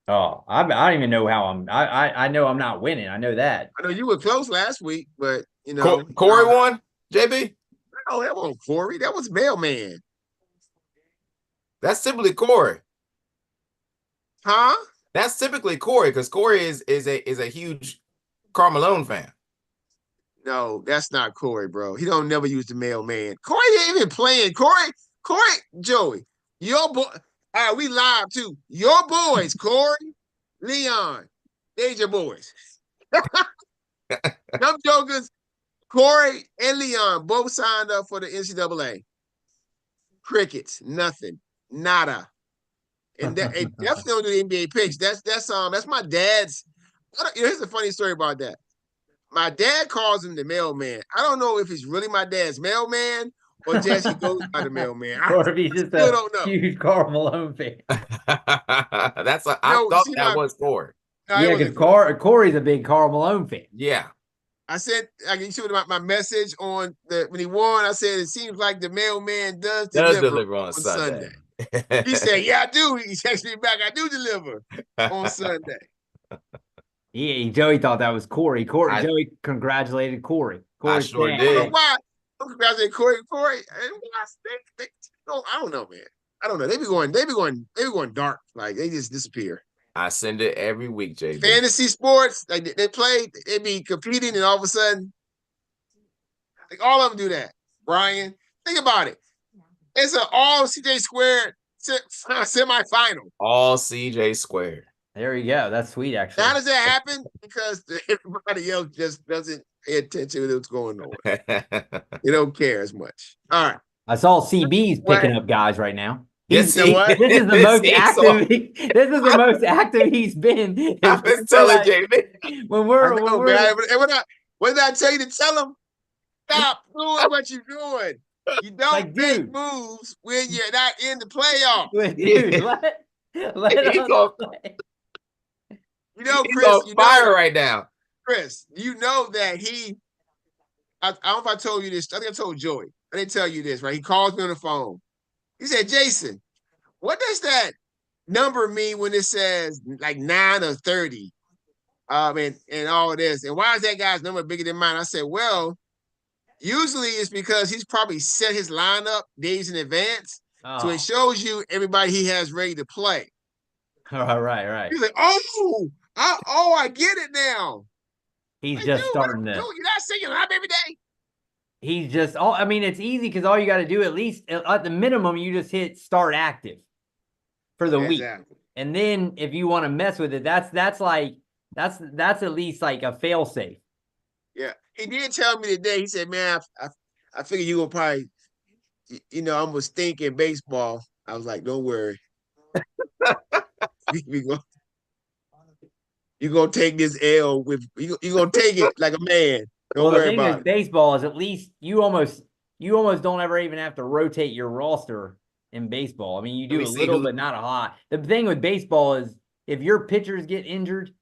I don't even know how I know I'm not winning. I know that. I know you were close last week, but Corey won, JB. no, that wasn't Corey. That was Mailman. That's typically Corey. Huh? That's typically Corey because Corey is a huge Karl Malone fan. No, that's not Corey, bro. He don't never use the mailman. Corey ain't even playing. Corey, Joey, your boy. All right, we live too. Your boys, Corey, Leon, they your boys. Them jokers, Corey and Leon both signed up for the NCAA. Crickets, nothing, nada, and that it definitely don't do the NBA picks. That's my dad's. Here's a funny story about that. My dad calls him the mailman. I don't know if it's really my dad's mailman or just he goes by the mailman. I Or if he's just still a don't know. huge Karl Malone fan. I No, thought see, that was Corey. no, it Yeah, because wasn't Corey. Corey's a big Karl Malone fan. Yeah, I said I can shoot my message on the when he won. I said it seems like the mailman does does deliver deliver on on Sunday. Sunday. He said, "Yeah, I do." He texted me back. I do deliver on Sunday. Joey thought that was Corey. I Joey congratulated Corey. I Corey's sure fan. I don't know did. why. I'm congratulating Corey. And I don't know, man. I don't know. They be going dark. Like they just disappear. I send it every week, JB. Fantasy sports, like they play, they be competing, and all of a sudden, like all of them do that. Brian, think about it. It's an all CJ squared semifinal. All CJ squared. There you go. That's sweet, actually. How does that happen? Because everybody else just doesn't pay attention to what's going on. They don't care as much. All right. I saw CB's What? picking up guys right now. Yes, You know what? This is the most He's active. This is the most active he's been. I've been telling JB. When I we're know, man. What did I tell you to tell them? Stop doing what you're doing. You don't Like, make dude. moves when you're not in the playoff. Dude, let He's us on, You he's Chris, on fire right now. Chris, you know that I don't know if I told you this. I think I told Joey. I didn't tell you this, right? He calls me on the phone. He said, Jason, what does that number mean when it says like 9 or 30? And all of this. And why is that guy's number bigger than mine? I said, well, usually it's because he's probably set his lineup days in advance. So it shows you everybody he has ready to play. All right. He's like, I get it now. He's Like, just dude, starting you're to. not singing live every day. He's just. I mean, it's easy because all you got to do, at least at the minimum, you just hit start active for the week, Exactly. and then if you want to mess with it, that's at least like a fail safe. Yeah. He did tell me today, he said, man, I figure you gonna probably, I was thinking baseball. I was like, don't worry. You're gonna take this L with you're gonna take it like a man. Don't Well, the worry thing about with it. baseball is at least you almost don't ever even have to rotate your roster in baseball. I mean, you do a little, but not a lot. The thing with baseball is if your pitchers get injured,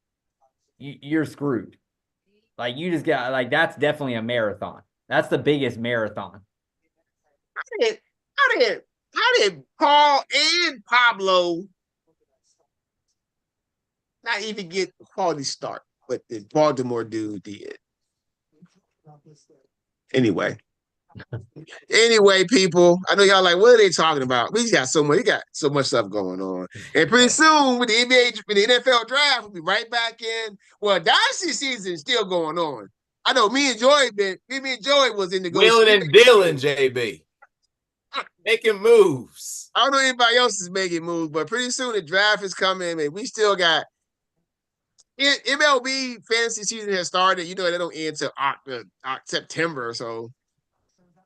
you're screwed. Like you just got that's definitely a marathon. That's the biggest marathon. How did Paul and Pablo not even get a quality start? But the Baltimore dude did. Anyway. People, I know y'all like, what are they talking about? We got so much stuff going on. And pretty soon with the NBA, with the NFL draft, we'll be right back in. Well, dynasty season is still going on. I know me and Joey was in Wheeling negotiation. and dealing, JB. Making moves. I don't know anybody else is making moves, but pretty soon the draft is coming, and we still got MLB fantasy season has started. They don't end until September, so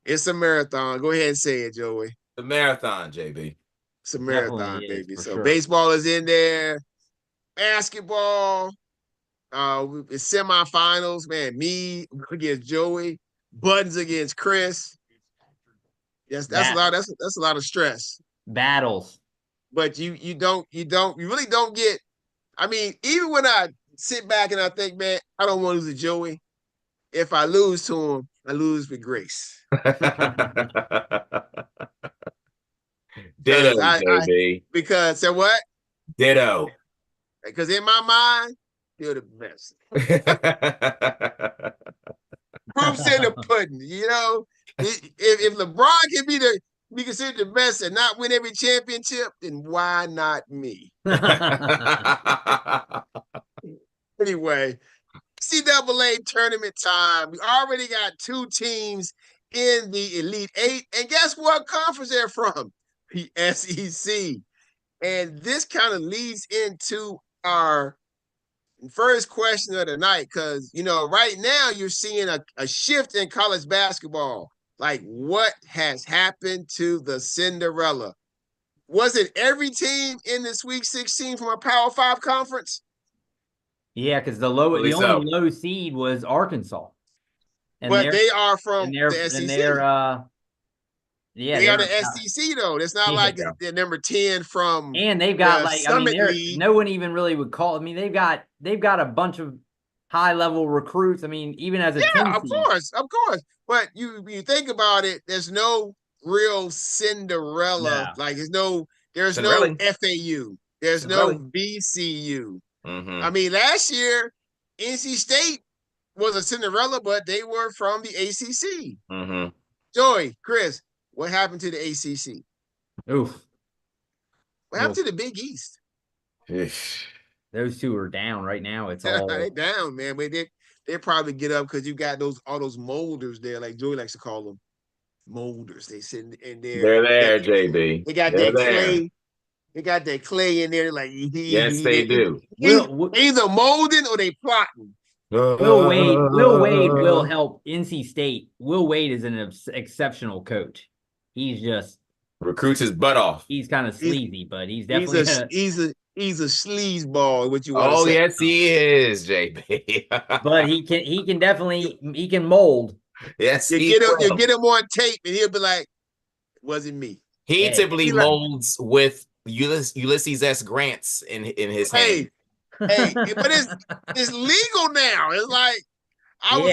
it's a marathon. Go ahead and say it, Joey. The marathon, JB. It's a marathon, Definitely is, baby. So sure. baseball is in there, basketball. It's semifinals, man. Me against Joey, Buttons against Chris. Yes, that's a lot. That's a lot of stress. Battles. But you really don't get. I mean, even when I sit back and I think, man, I don't want to lose to Joey. If I lose to him, I lose with grace. Ditto, JB. Because say what? Ditto. Because in my mind, they're the best. Proof's in the pudding. You know, if LeBron can be considered the best and not win every championship, then why not me? Anyway, NCAA tournament time. We already got 2 teams in the Elite Eight. And guess what conference they're from? The SEC. And this kind of leads into our first question of the night, because, you know, right now you're seeing a shift in college basketball. Like, what has happened to the Cinderella? Was it every team in the Sweet 16 from a Power 5 conference? Yeah, because the only low seed was Arkansas. And but they are from the SEC. And they're they are the SEC though. It's not like they're number 10 from. And they've got no one even really would call. I mean, they've got a bunch of high level recruits. I mean, even as a 10 of course. But you think about it, there's no real Cinderella. No. Like there's no FAU. There's no VCU. Mm-hmm. I mean, last year NC State was a Cinderella, but they were from the ACC. Mm-hmm. Joey, Chris, what happened to the ACC? Oof. What happened to the Big East? Those two are down right now. It's all they're down, man. But they probably get up because you got all those molders there, like Joey likes to call them molders. They sitting in there. They're there, JB. They got that clay. They got that clay in there, like yes, they do. Either molding or they plotting. Will Wade will help NC State. Will Wade is an exceptional coach. He's just recruits his butt off. He's kind of sleazy, but he's definitely he's a sleazeball. What you want to say? Yes, he is, JB. But he can definitely mold. Yes, you get him on tape, and he'll be like, "It wasn't me." He typically molds with Ulysses S. Grant's in his hand. But it's legal now. It's like I was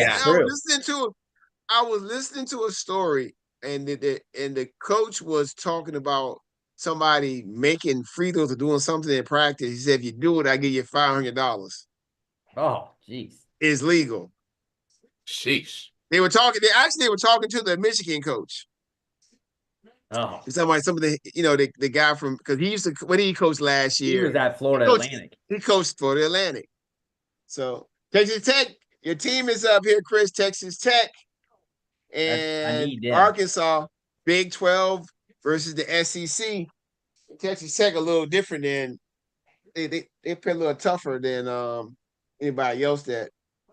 listening to a story, and the coach was talking about somebody making free throws or doing something in practice. He said, "If you do it, I give you $500." Oh, jeez, it's legal. Sheesh. They were talking to the Michigan coach. Oh, some of the guy from, because he used to, when he coached last year, he was at Florida Atlantic. He coached Florida Atlantic. So Texas Tech, your team is up here, Chris. Texas Tech and Arkansas, Big 12 versus the SEC. Texas Tech a little different than they play a little tougher than anybody else that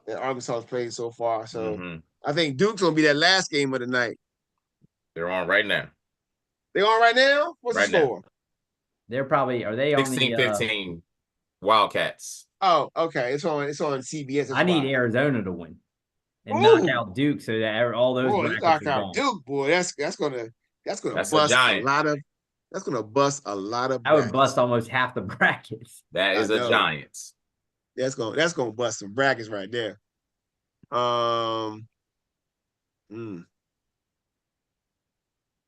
Arkansas has played so far. So I think Duke's gonna be that last game of the night. They're on right now. They on right now? What's the score? They're probably, are they 16-15 Wildcats. Oh, okay. It's on CBS. I need Arizona to win and knock out Duke so that all those knock out Duke, boy. That's gonna bust a lot of. That's gonna bust a lot of. I would bust almost half the brackets. That is a Giants. That's gonna bust some brackets right there.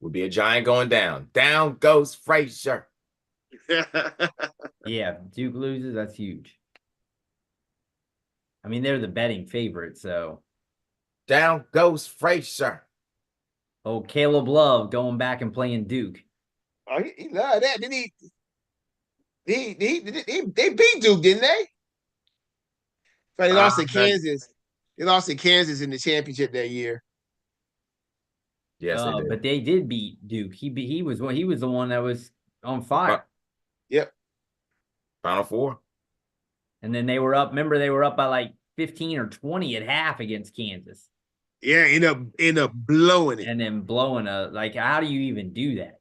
Would be a Giant going down. Down goes Frazier. Yeah, Duke loses, that's huge. I mean, they're the betting favorite, so. Down goes Frazier. Oh, Caleb Love going back and playing Duke. Oh, he loved that. Didn't he? They beat Duke, didn't they? But they lost to Kansas. They lost to Kansas in the championship that year. Yes, they did. But they did beat Duke. He was the one that was on fire. Yep. Final Four. And then they were up. Remember, they were up by like 15 or 20 at half against Kansas. Yeah, end up blowing it. And then blowing how do you even do that?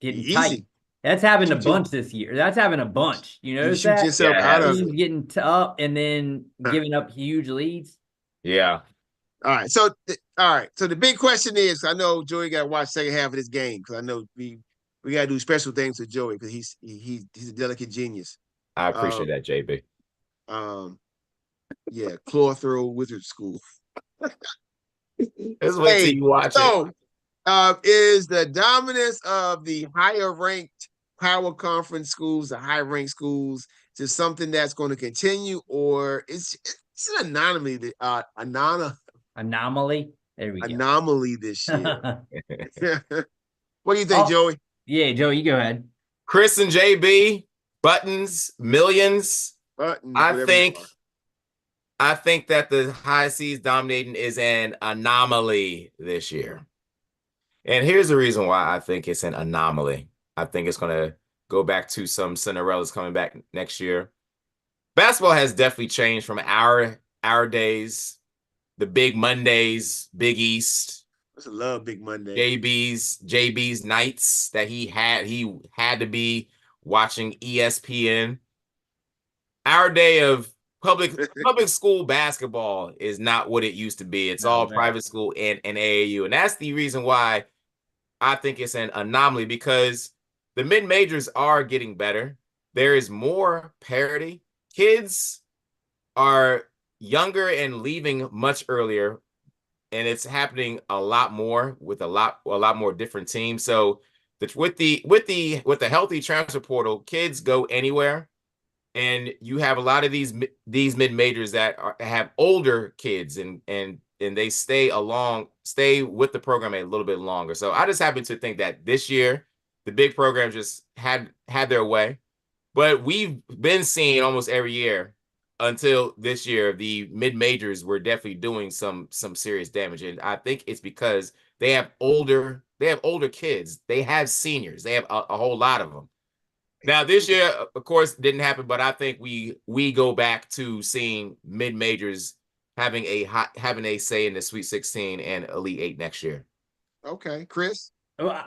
Getting easy. Tight. That's happened a bunch this year. That's having a bunch. You notice that? Yourself out of it. Getting up and then giving up huge leads. Yeah. All right. So the big question is, I know Joey got to watch the second half of this game because I know we got to do special things with Joey because he's a delicate genius. I appreciate that, JB. Yeah, Clorthrow Wizard School. Let's wait till you watch it. Is the dominance of the higher ranked power conference schools, the high ranked schools, to something that's going to continue, or it's an anomaly? Anomaly. There we go. Anomaly this year. What do you think, Oh, Joey? yeah, Joe, you go ahead. Chris and JB, buttons, millions. Buttons, I whatever you think are. I think that the high seas dominating is an anomaly this year. And here's the reason why I think it's an anomaly. I think it's going to go back to some Cinderellas coming back next year. Basketball has definitely changed from our days, the big Mondays, Big East, I love Big Monday. JB's nights that he had to be watching ESPN. Our day of public school basketball is not what it used to be. It's all private school and AAU. And that's the reason why I think it's an anomaly, because the mid-majors are getting better. There is more parity. Kids are younger and leaving much earlier, and it's happening a lot more with a lot more different teams. So with the healthy transfer portal, kids go anywhere. And you have a lot of these mid-majors that have older kids and they stay with the program a little bit longer. So I just happen to think that this year the big programs just had their way. But we've been seeing almost every year until this year the mid-majors were definitely doing some serious damage. And I think it's because they have older kids. They have seniors. They have a whole lot of them. Now, this year, of course, didn't happen, but I think we go back to seeing mid-majors having a say in the Sweet 16 and Elite 8 next year. Okay, Chris? Well,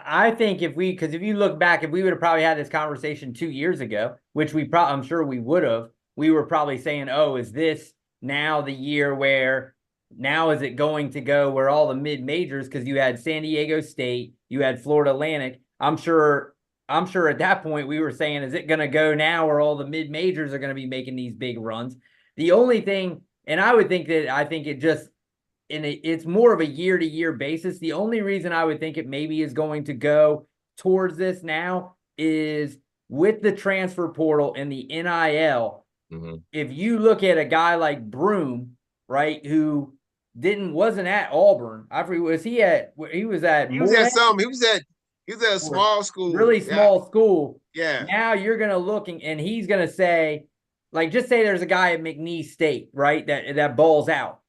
I think because if you look back, if we would have probably had this conversation 2 years ago, which I'm sure we would have, we were probably saying, oh, is this now the year where now is it going to go where all the mid-majors, because you had San Diego State, you had Florida Atlantic, I'm sure at that point we were saying, is it going to go now where all the mid-majors are going to be making these big runs? The only thing, and I think it's more of a year-to-year basis. The only reason I would think it maybe is going to go towards this now is with the transfer portal and the NIL. Mm-hmm. If you look at a guy like Broome, right, who wasn't at Auburn. He was at a small school. Really small school. Yeah. Now you're going to look and he's going to say, like, just say there's a guy at McNeese State, right, that balls out.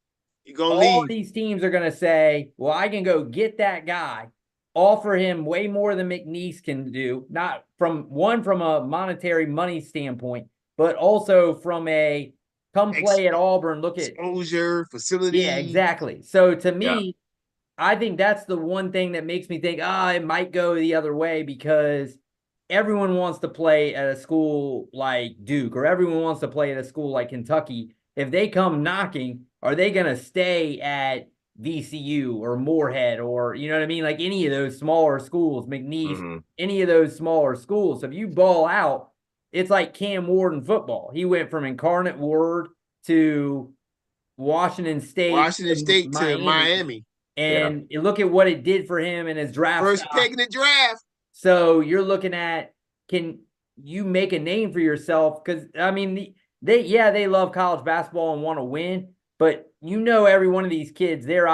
All these teams are going to say, well, I can go get that guy, offer him way more than McNeese can do, not from a monetary money standpoint, but also from a come play at Auburn, look at exposure, facility. Yeah, exactly. So to me, I think that's the one thing that makes me think, it might go the other way, because everyone wants to play at a school like Duke, or everyone wants to play at a school like Kentucky. If they come knocking, are they going to stay at VCU or Moorhead or, you know what I mean? Like any of those smaller schools, McNeese, any of those smaller schools. So if you ball out, it's like Cam Ward in football. He went from Incarnate Word to Washington State to Miami. And you look at what it did for him in his draft. First pick in the draft. So you're looking at, can you make a name for yourself? Because, I mean, they love college basketball and want to win. But every one of these kids, their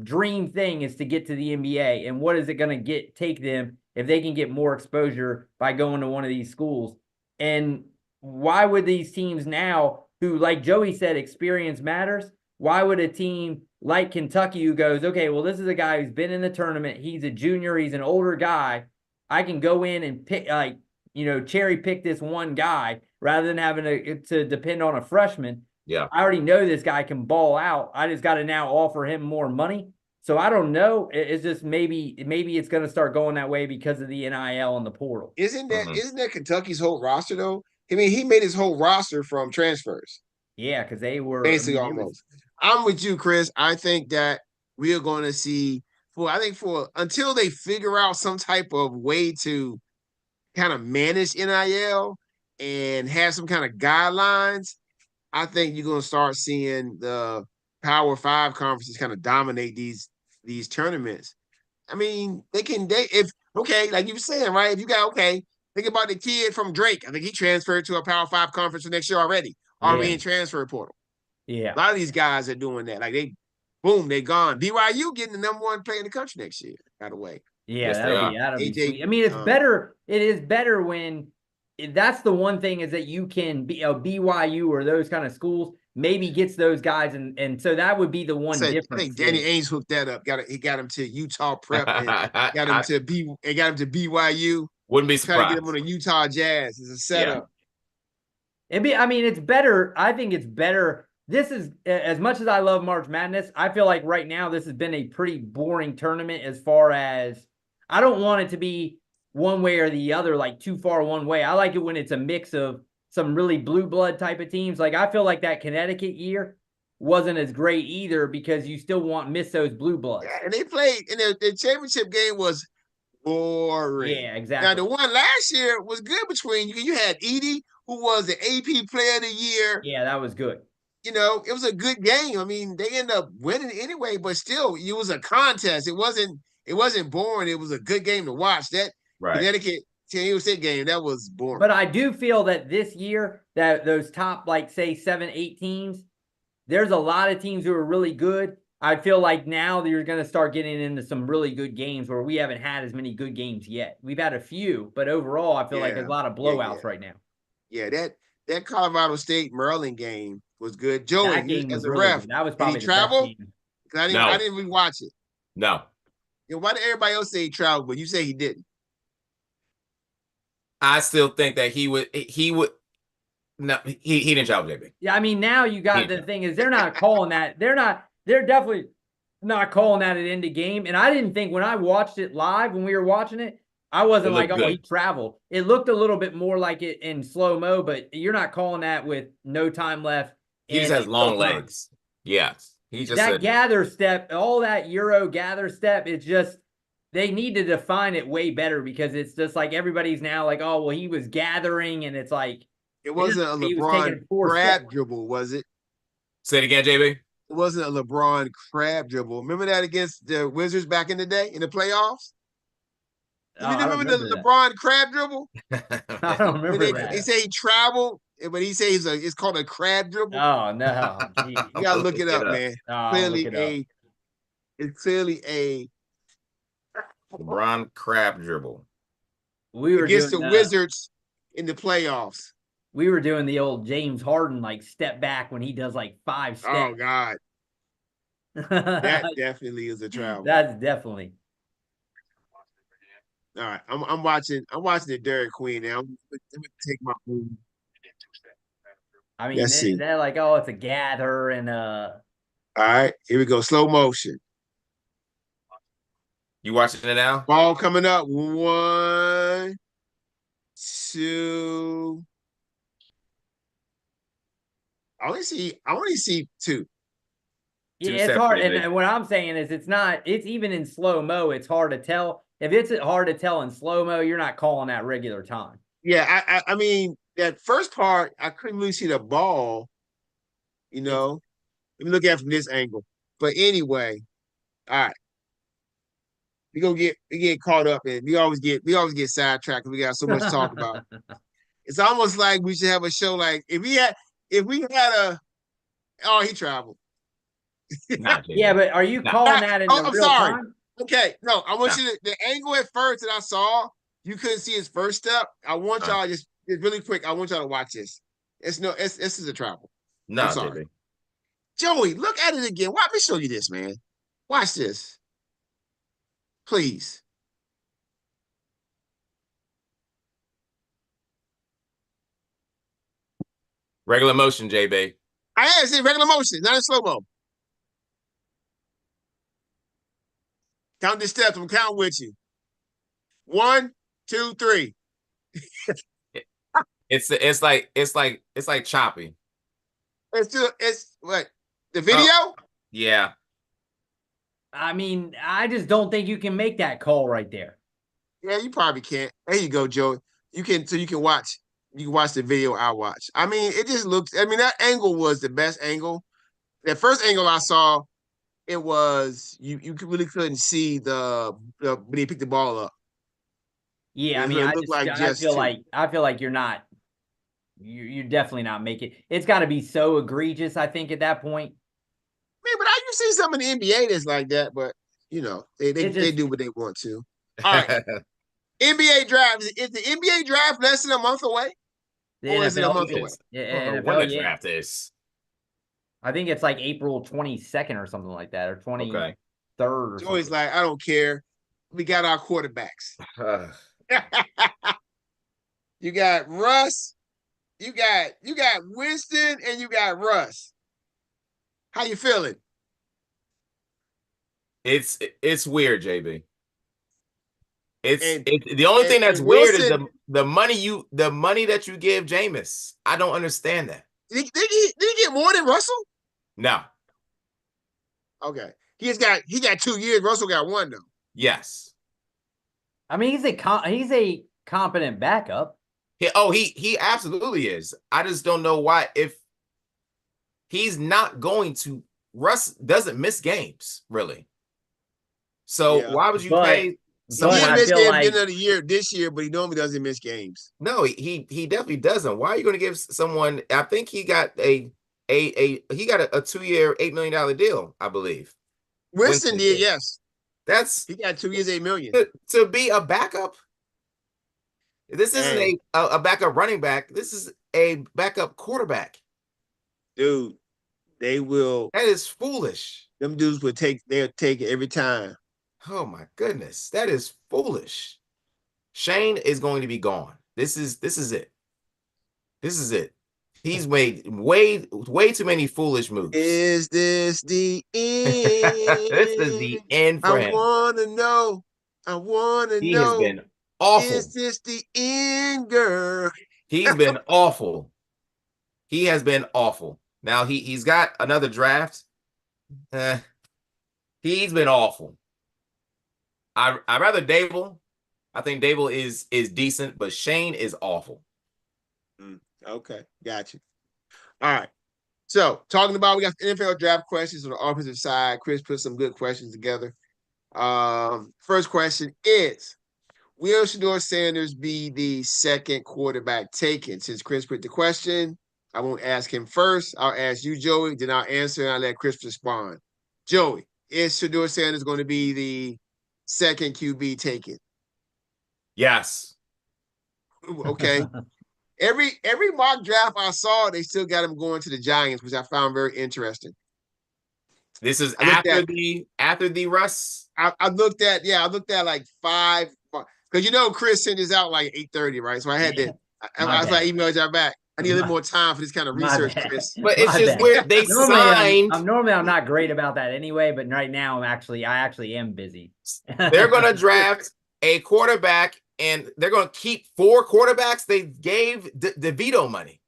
dream thing is to get to the NBA. And what is it going to take them if they can get more exposure by going to one of these schools? And why would these teams now, who, like Joey said, experience matters, why would a team like Kentucky, who goes, okay, well, this is a guy who's been in the tournament, he's a junior, he's an older guy, I can go in and pick, cherry pick this one guy rather than having to depend on a freshman. Yeah, I already know this guy can ball out. I just got to now offer him more money. So I don't know. It's just maybe it's going to start going that way because of the NIL and the portal. Isn't that Kentucky's whole roster though? I mean, he made his whole roster from transfers. Yeah, because they were basically almost. I'm with you, Chris. I think that we are going to see until they figure out some type of way to kind of manage NIL and have some kind of guidelines, I think you're going to start seeing the Power 5 conferences kind of dominate these tournaments. I mean, like you were saying, right? If you got, Think about the kid from Drake. I think he transferred to a Power 5 conference for next year already Yeah. in transfer portal. Yeah. A lot of these guys are doing that. Like they gone. BYU getting the #1 player in the country next year, by the way. Yeah, Yes, they are. that'll be AJ sweet. I mean, it's better. It is better when that's the one thing is that you can be a BYU or those kind of schools maybe gets those guys, and so that would be the one difference. I think Danny Ainge hooked that up. He got him to Utah Prep and got him to BYU. Wouldn't be Trying surprised. to get him on a Utah Jazz as a setup. I mean, it's better. I think it's better. This is as much as I love March Madness. I feel like right now this has been a pretty boring tournament as far as I don't want it to be one way or the other, like too far one way. I like it when it's a mix of some really blue blood type of teams. Like I feel like that Connecticut year wasn't as great either because you still miss those blue bloods. Yeah, and they played, and the championship game was boring. Yeah, exactly. Now the one last year was good between you. You had Edey, who was the AP Player of the Year. Yeah, that was good. You know, it was a good game. I mean, they ended up winning anyway, but still, it was a contest. It wasn't boring. It was a good game to watch. That Connecticut San Diego State game, that was boring. But I do feel that this year, that those top, like, say, 7, 8 teams, there's a lot of teams who are really good. I feel like now you're going to start getting into some really good games where we haven't had as many good games yet. We've had a few, but overall, I feel like there's a lot of blowouts right now. Yeah, that Colorado State Maryland game was good. Joey, that game as was a really ref, good. That was probably did he travel? I didn't really watch it. No. You know, why did everybody else say he traveled, but you say he didn't? I still think that he would. No, he didn't travel, JB. Yeah, I mean, now you got the thing is they're not calling that. They're definitely not calling that an end of game. And I didn't think when I watched it live, when we were watching it, I wasn't like, oh, he traveled. It looked a little bit more like it in slow-mo, but you're not calling that with no time left. He just has long legs. Yes. He just that gather step, all that Euro gather step, it's just they need to define it way better because it's just like everybody's now like, oh, well, he was gathering, and it's like it wasn't a LeBron crab dribble, was it? Say it again, JB. It wasn't a LeBron crab dribble. Remember that against the Wizards back in the day in the playoffs? You remember the LeBron crab dribble? I don't remember that. They say he traveled, but he says it's called a crab dribble. Oh no! You gotta look it up, man. It's clearly a LeBron crab dribble. We were against the Wizards in the playoffs. We were doing the old James Harden like step back when he does like 5 steps. Oh God, that definitely is a travel. That's definitely. All right, I'm watching the Dairy Queen now. I'm gonna take my move. I mean, they're like, oh, it's a gather and All right, here we go, slow motion. You watching it now? Ball coming up. 1, 2. I only see 2. Yeah, it's hard. And what I'm saying is it's even in slow-mo, it's hard to tell. If it's hard to tell in slow-mo, you're not calling that regular time. Yeah, I mean, that first part, I couldn't really see the ball, you know. Let me look at it from this angle. But anyway, all right. We get caught up and we always get sidetracked because we got so much to talk about. It's almost like we should have a show like if we had he traveled. Yeah, but are you calling that in the real time? Okay, no, I want you to the angle at first that I saw, you couldn't see his first step. I want y'all just really quick. I want y'all to watch this. This is a travel. No, sorry. Joey, look at it again. Let me show you this, man. Watch this. Please. Regular motion, JB. I said regular motion, not in slow-mo. Count the steps. I'm counting with you. 1, 2, 3. It's like choppy. It's what the video? Yeah. I mean, I just don't think you can make that call right there. Yeah, you probably can't. There you go, Joey. You can watch the video I watch. I mean, it just looks. I mean, that angle was the best angle. That first angle I saw, it was you really couldn't see the when he picked the ball up. Yeah, I It's mean, what I it looked just like I just two. feel like you're definitely not making it's got to be so egregious, I think, at that point. Man, but you see some in the NBA that's like that, but they It just do what they want to. All right. NBA draft. Is the NBA draft less than a month away? the Or is it a NFL, month It away? is. yeah, I don't know when the NFL, yeah. draft is. I think it's like April 22nd or something like that, or 23rd or Joey's something. like, I don't care. We got our quarterbacks. You got Russ, you got Winston, and you got Russ. How you feeling? It's weird, JB. And The only thing that's weird is Wilson, the money that you give Jameis. I don't understand that. did he get more than Russell? No. Okay. He got 2 years. Russell got 1 though. Yes. I mean, he's a competent backup. He absolutely is. I just don't know why if he's not going to. Russ doesn't miss games really. So why would you pay? He didn't miss games beginning of the year this year, but he normally doesn't miss games. No, he definitely doesn't. Why are you going to give someone? I think he got a 2-year, $8 million deal, I believe. Winston did, yes. He got 2 years, $8 million. To be a backup. This isn't a backup running back. This is a backup quarterback. Dude, they will. That is foolish. Them dudes they'll take it every time. Oh my goodness. That is foolish. Shane is going to be gone. This is it. This is it. He's made way too many foolish moves. Is this the end? This is the end for him. I want to know. He has been awful. Is this the end, girl? He's been awful. He has been awful. Now he's got another draft. He's been awful. I rather Dable. I think Dable is decent, but Shane is awful. Okay, got you. All right. So talking about, we got NFL draft questions on the offensive side. Chris put some good questions together. First question is, will Shedeur Sanders be the second quarterback taken? Since Chris put the question, I won't ask him first. I'll ask you, Joey. Then I'll answer and I'll let Chris respond. Joey, is Shedeur Sanders going to be the second QB taken? Yes. Okay. Every mock draft I saw, they still got him going to the Giants, which I found very interesting. This is after the Russ. I looked at like 5, because Chris sent this out like 8:30, right? So I had to. I was like, emailed y'all back. I need a little more time for this kind of research, Chris. But it's just weird. They signed. Normally, I'm not great about that anyway, but right now I actually am busy. They're going to draft a quarterback, and they're going to keep 4 quarterbacks. They gave DeVito money.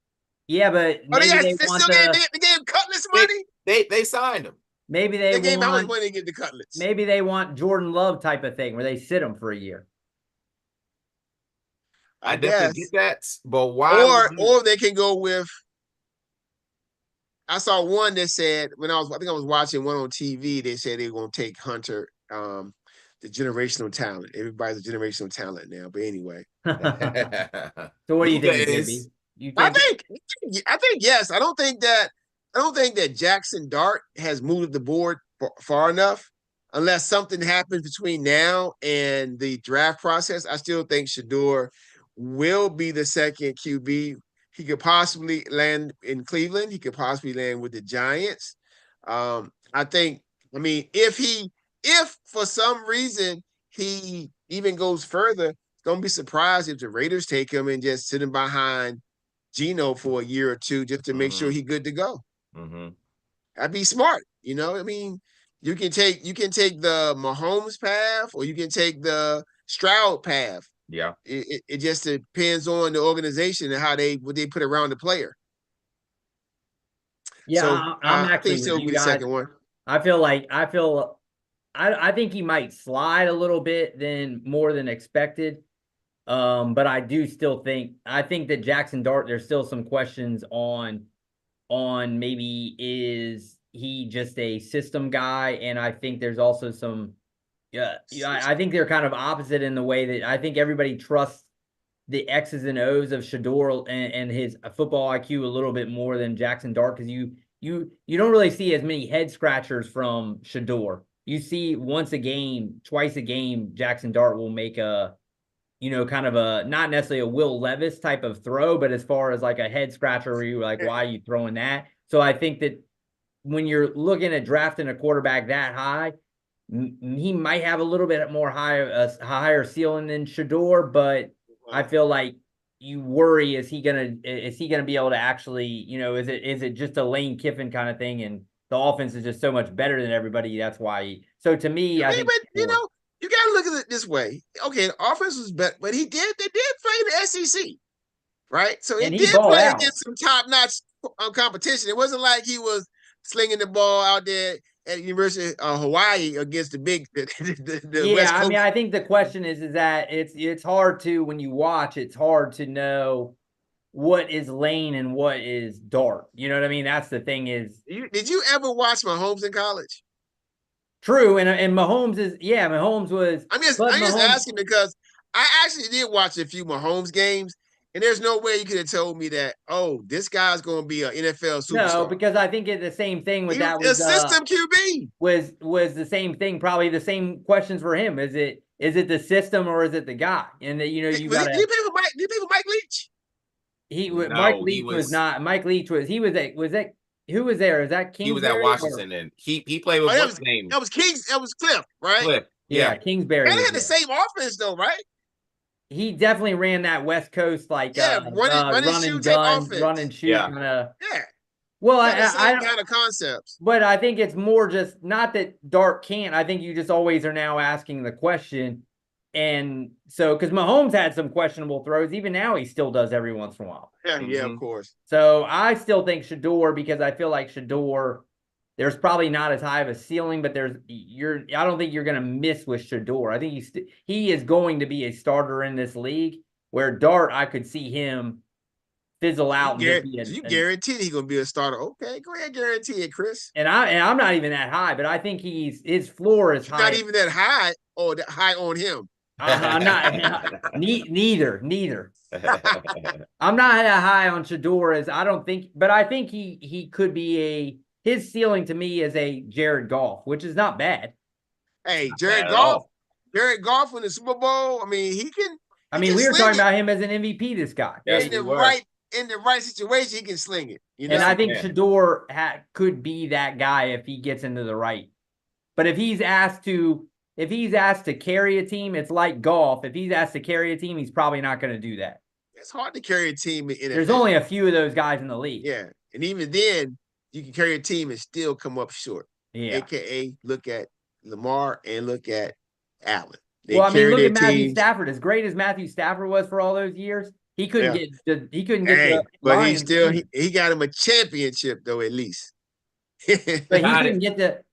Yeah, but they gave Cutlass money. They signed him. Maybe they gave how much money to get the Cutlets? Maybe they want Jordan Love type of thing where they sit him for a year. I definitely get that, but why? Or they can go with. I saw one that said I think I was watching one on TV. They said they were going to take Hunter, the generational talent. Everybody's a generational talent now. But anyway. So what do you think, baby? I think yes. I don't think that Jackson Dart has moved the board far enough. Unless something happens between now and the draft process, I still think Shedeur will be the second QB. He could possibly land in Cleveland. He could possibly land with the Giants. If for some reason he even goes further, don't be surprised if the Raiders take him and just sit him behind Geno for a year or two just to make sure he's good to go. That'd be smart. You can take the Mahomes path, or you can take the Stroud path. Yeah. It just depends on the organization and what they put around the player. Yeah, so I'm actually I think he'll be the second one. I think he might slide a little bit more than expected. But I do still think that Jackson Dart, there's still some questions on maybe is he just a system guy, and I think there's also some Yeah, I think they're kind of opposite in the way that I think everybody trusts the X's and O's of Shador and his football IQ a little bit more than Jackson Dart, because you don't really see as many head scratchers from Shador. You see once a game, twice a game, Jackson Dart will make a, kind of a, not necessarily a Will Levis type of throw, but as far as like a head scratcher where you're like, why are you throwing that? So I think that when you're looking at drafting a quarterback that high, he might have a little bit more higher ceiling than Shador, but I feel like you worry, is he gonna be able to actually, is it just a Lane Kiffin kind of thing, and the offense is just so much better than everybody, that's why so to me, I think, but you gotta look at it this way. Okay, the offense was better, but they did play the SEC, right? So he did play against some top-notch competition. It wasn't like he was slinging the ball out there at University of Hawaii against the big the West Coast. I mean, I think the question is that it's hard to, when you watch, it's hard to know what is Lane and what is Dart. You know what I mean? That's the thing is. Did you ever watch Mahomes in college? True, and Mahomes Mahomes was. I'm just asking because I actually did watch a few Mahomes games, and there's no way you could have told me that, oh, this guy's going to be an NFL superstar. No, because I think it's the same thing with that. Was system QB was the same thing. Probably the same questions for him. Is it the system or is it the guy? And you got. Did you pay for Mike Leach? Mike Leach was not. Mike Leach was. He was that. Who was there? Is that Kingsbury? He was at Washington, and he played with what's his name? That was Cliff, right? Cliff. Yeah, Kingsbury. They had the same offense though, right? He definitely ran that West Coast run and gun, run and shoot kind of. Yeah. Well, I kind of concepts. But I think it's more just not that Dart can't. I think you just always are now asking the question. And so, because Mahomes had some questionable throws, even now he still does every once in a while. Yeah, of course. So I still think Shador, because I feel like Shador, there's probably not as high of a ceiling, but I don't think you're going to miss with Shador. I think he is going to be a starter in this league, where Dart, I could see him fizzle out. You guarantee he's going to be a starter. Okay, go ahead, guarantee it, Chris. And I'm not even that high, but I think his floor is high. Not even that high, or that high on him. I'm not. Neither. I'm not that high on Shador as I don't think, but I think he could be his ceiling to me is a Jared Goff, which is not bad. Hey, Jared Goff in the Super Bowl. I mean, he can. We were talking about him as an MVP. This guy, in the right situation, he can sling it. And I think Shador could be that guy if he gets into the right. But if he's asked to carry a team, it's like Goff. If he's asked to carry a team, he's probably not going to do that. It's hard to carry a team in There's only a few of those guys in the league. Yeah. And even then, you can carry a team and still come up short. Yeah. AKA, look at Lamar and look at Allen. Look at Matthew Stafford. As great as Matthew Stafford was for all those years, he couldn't get the but he got him a championship though, at least. But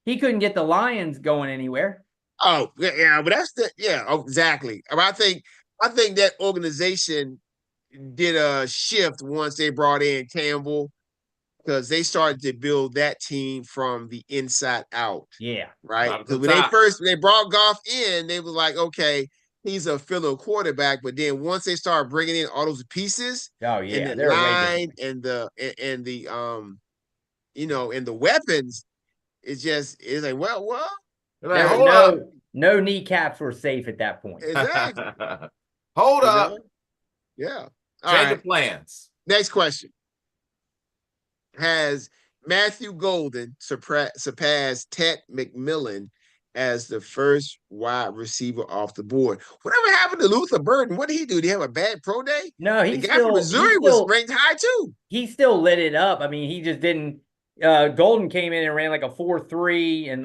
he couldn't get the Lions going anywhere. Oh, yeah, but exactly. I think that organization did a shift once they brought in Campbell, because they started to build that team from the inside out. Yeah. Right? Because when they brought Goff in, they were like, okay, he's a filler quarterback. But then once they started bringing in all those pieces, and the line and the weapons, it's like, well. No kneecaps were safe at that point. Exactly. Hold up. Yeah. Change of plans. Next question. Has Matthew Golden surpassed Ted McMillan as the first wide receiver off the board? Whatever happened to Luther Burden? What did he do? Did he have a bad pro day? No, the guy from Missouri was ranked high too. He still lit it up. I mean, he just didn't. Golden came in and ran like a 4.3 and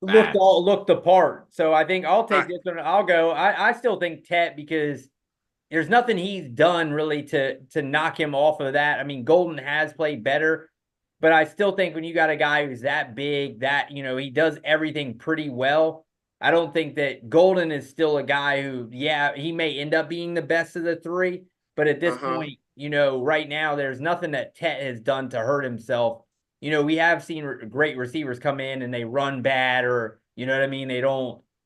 looked the part. So I think I'll take this one. I'll go. I still think Tet, because there's nothing he's done really to knock him off of that. I mean, Golden has played better, but I still think when you got a guy who's that big, that, he does everything pretty well. I don't think that Golden is still a guy who, he may end up being the best of the three, but at this point, right now, there's nothing that Tet has done to hurt himself. We have seen great receivers come in and they run bad, or You know what I mean?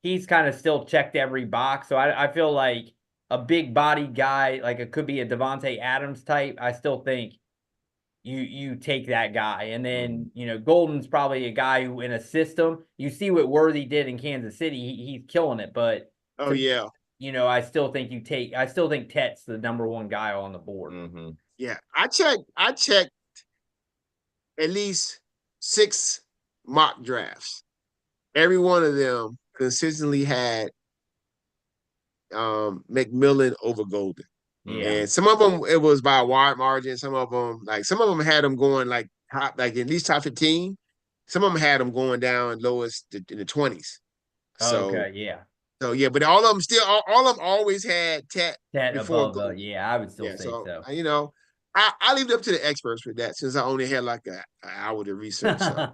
He's kind of still checked every box. So I feel like a big body guy, like it could be a Devontae Adams type. I still think you take that guy. And then, Golden's probably a guy who in a system, you see what Worthy did in Kansas City. He's killing it. But yeah. I still think Tet's the number one guy on the board. Mm-hmm. Yeah. I checked at least 6 mock drafts. Every one of them consistently had McMillan over Golden. Yeah. And some of them it was by a wide margin. Some of them had them going like top, like at least top 15. Some of them had them going down lowest in the 20s. So, okay, yeah. So yeah, but all of them still, all of them always had Tet before above. I would still say so. I leave it up to the experts for that since I only had like an hour to research. So.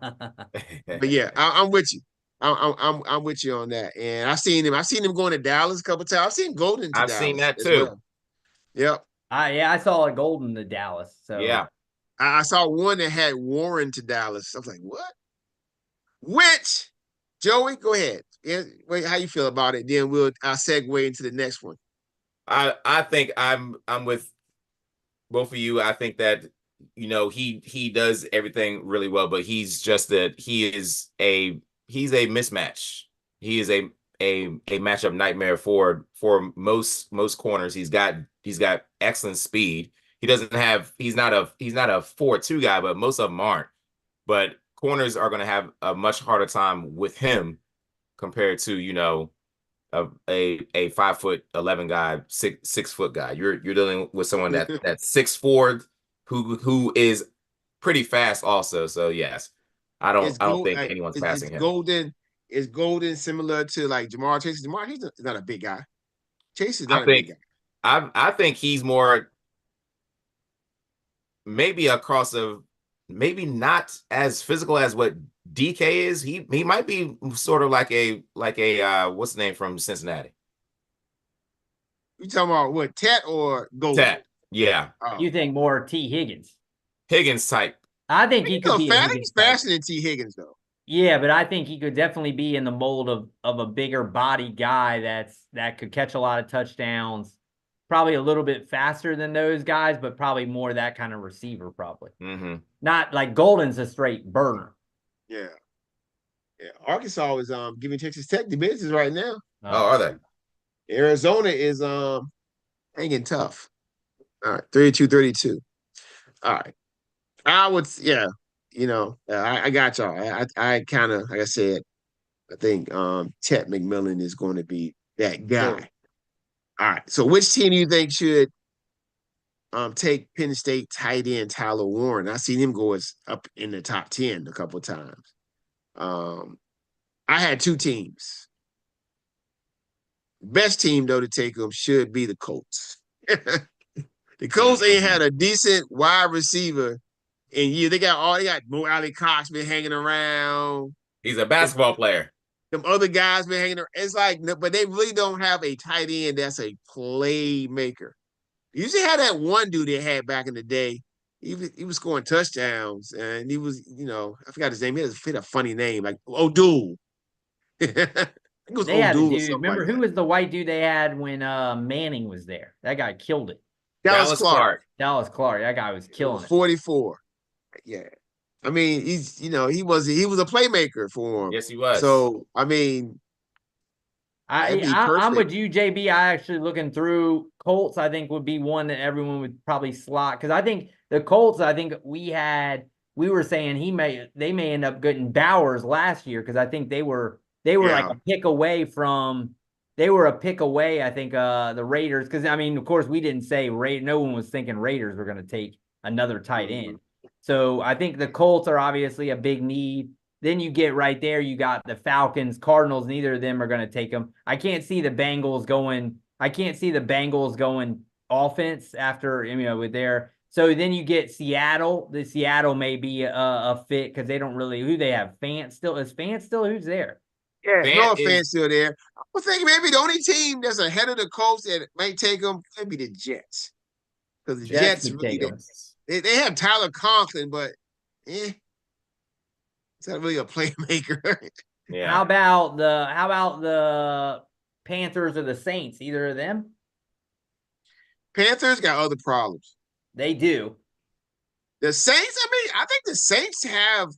But yeah, I'm with you. I'm with you on that. And I've seen him going to Dallas a couple times. I've seen Golden to Dallas. I've seen that too. Well. Yep. I saw a Golden to Dallas. So yeah. I saw one that had Warren to Dallas. I was like, what? Which, Joey, go ahead. Wait, how you feel about it? Then I'll segue into the next one. I think I'm with both of you. I think that he does everything really well, but he's just that he's a mismatch. He is a matchup nightmare for most corners. He's got excellent speed. He's not a 4-2 guy, but most of them aren't. But corners are going to have a much harder time with him compared to a 5'11" guy, 6 foot guy. You're dealing with someone that's 6'4" who is pretty fast also. So yes, I don't think anyone's passing him. Is Golden similar to like Ja'Marr Chase? Ja'Marr, he's not a big guy. Chase is not a big guy. I think he's more maybe a cross of maybe not as physical as what DK is. He might be sort of like a what's the name from Cincinnati? You talking about what, Tet or Golden? Tet, yeah. You think more T. Higgins type? I think he could be. He's faster than T. Higgins though. Yeah, but I think he could definitely be in the mold of a bigger body guy that could catch a lot of touchdowns. Probably a little bit faster than those guys, but probably more that kind of receiver, probably. Mm-hmm. Not like Golden's a straight burner. Yeah. Yeah. Arkansas is giving Texas Tech the business right now. Oh, are they? Arizona is hanging tough. All right, 32-32. All right. I got y'all. I kind of, like I said, I think Chet McMillan is going to be that guy. Sure. All right. So which team do you think should take Penn State tight end Tyler Warren? I've seen him go up in the top 10 a couple of times. I had 2 teams. Best team, though, to take him should be the Colts. The Colts ain't had a decent wide receiver in years. They got Mo Alley Cox been hanging around. He's a basketball player. Some other guys been hanging around. It's like, but they really don't have a tight end that's a playmaker. You usually had that one dude they had back in the day. He was scoring touchdowns, and he was, I forgot his name. He had a funny name, like O'Doul. It was they had a dude. Remember like who was the white dude they had when Manning was there? That guy killed it. Dallas Clark. Dallas Clark. That guy was killing it. 44. Yeah. I mean, he was a playmaker for him. Yes, he was. So, I mean, I'm with you, JB. I actually looking through Colts, I think would be one that everyone would probably slot. Because I think the Colts, we were saying they may end up getting Bowers last year because I think they were like a pick away from. They were a pick away, I think, the Raiders. Because, I mean, of course, we didn't say no one was thinking Raiders were going to take another tight end. So I think the Colts are obviously a big need. Then you get right there, you got the Falcons, Cardinals. Neither of them are going to take them. I can't see the Bengals going offense after, with their. So then you get Seattle. The Seattle may be a fit because they don't really, who they have? Fant still? Is Fant still? Who's there? Yeah, no Fant still there. I think maybe the only team that's ahead of the Colts that might take them could be the Jets. Because the Jets really, they have Tyler Conklin, but he's not really a playmaker. Yeah. How about the Panthers or the Saints? Either of them? Panthers got other problems. They do. The Saints, I mean, I think the Saints have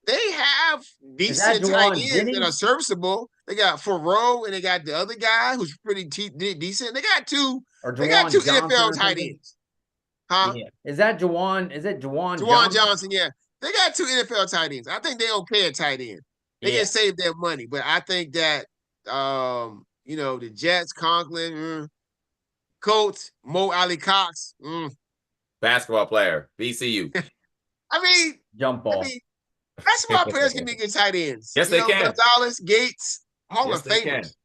Is that decent tight Juwan ends that are Jennings? serviceable. They got Faroe and they got the other guy who's pretty decent. They got two Or Juwan Johnson NFL or tight something? ends. Huh? Yeah. Is it Juwan Juwan Johnson? Johnson, yeah. They got two NFL tight ends. I think they okay at tight end. They Yeah. can save their money, but I think that the Jets, Conklin, Colts, Mo Ali Cox. Basketball player, VCU. I mean, Jump ball. basketball players can be good tight ends. Yes, they can. Gonzalez, Gates, Hall Yes, of they can. Famers.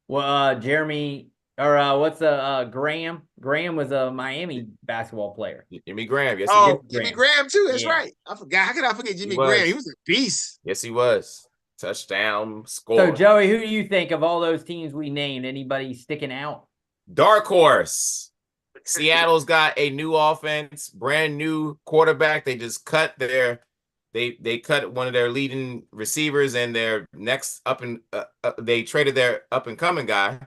Well, Jeremy or what's the Graham? Graham was a Miami basketball player. Jimmy Graham. Yes, Oh, he did. Jimmy Graham too. That's Yeah. right. I forgot. How could I forget Jimmy was. Graham? He was a beast. Yes, he was. Touchdown score. So Joey, who do you think of all those teams we named? Anybody sticking out? Dark horse. Seattle's got a new offense, brand new quarterback. They just cut they cut one of their leading receivers and their next they traded their up and coming guy.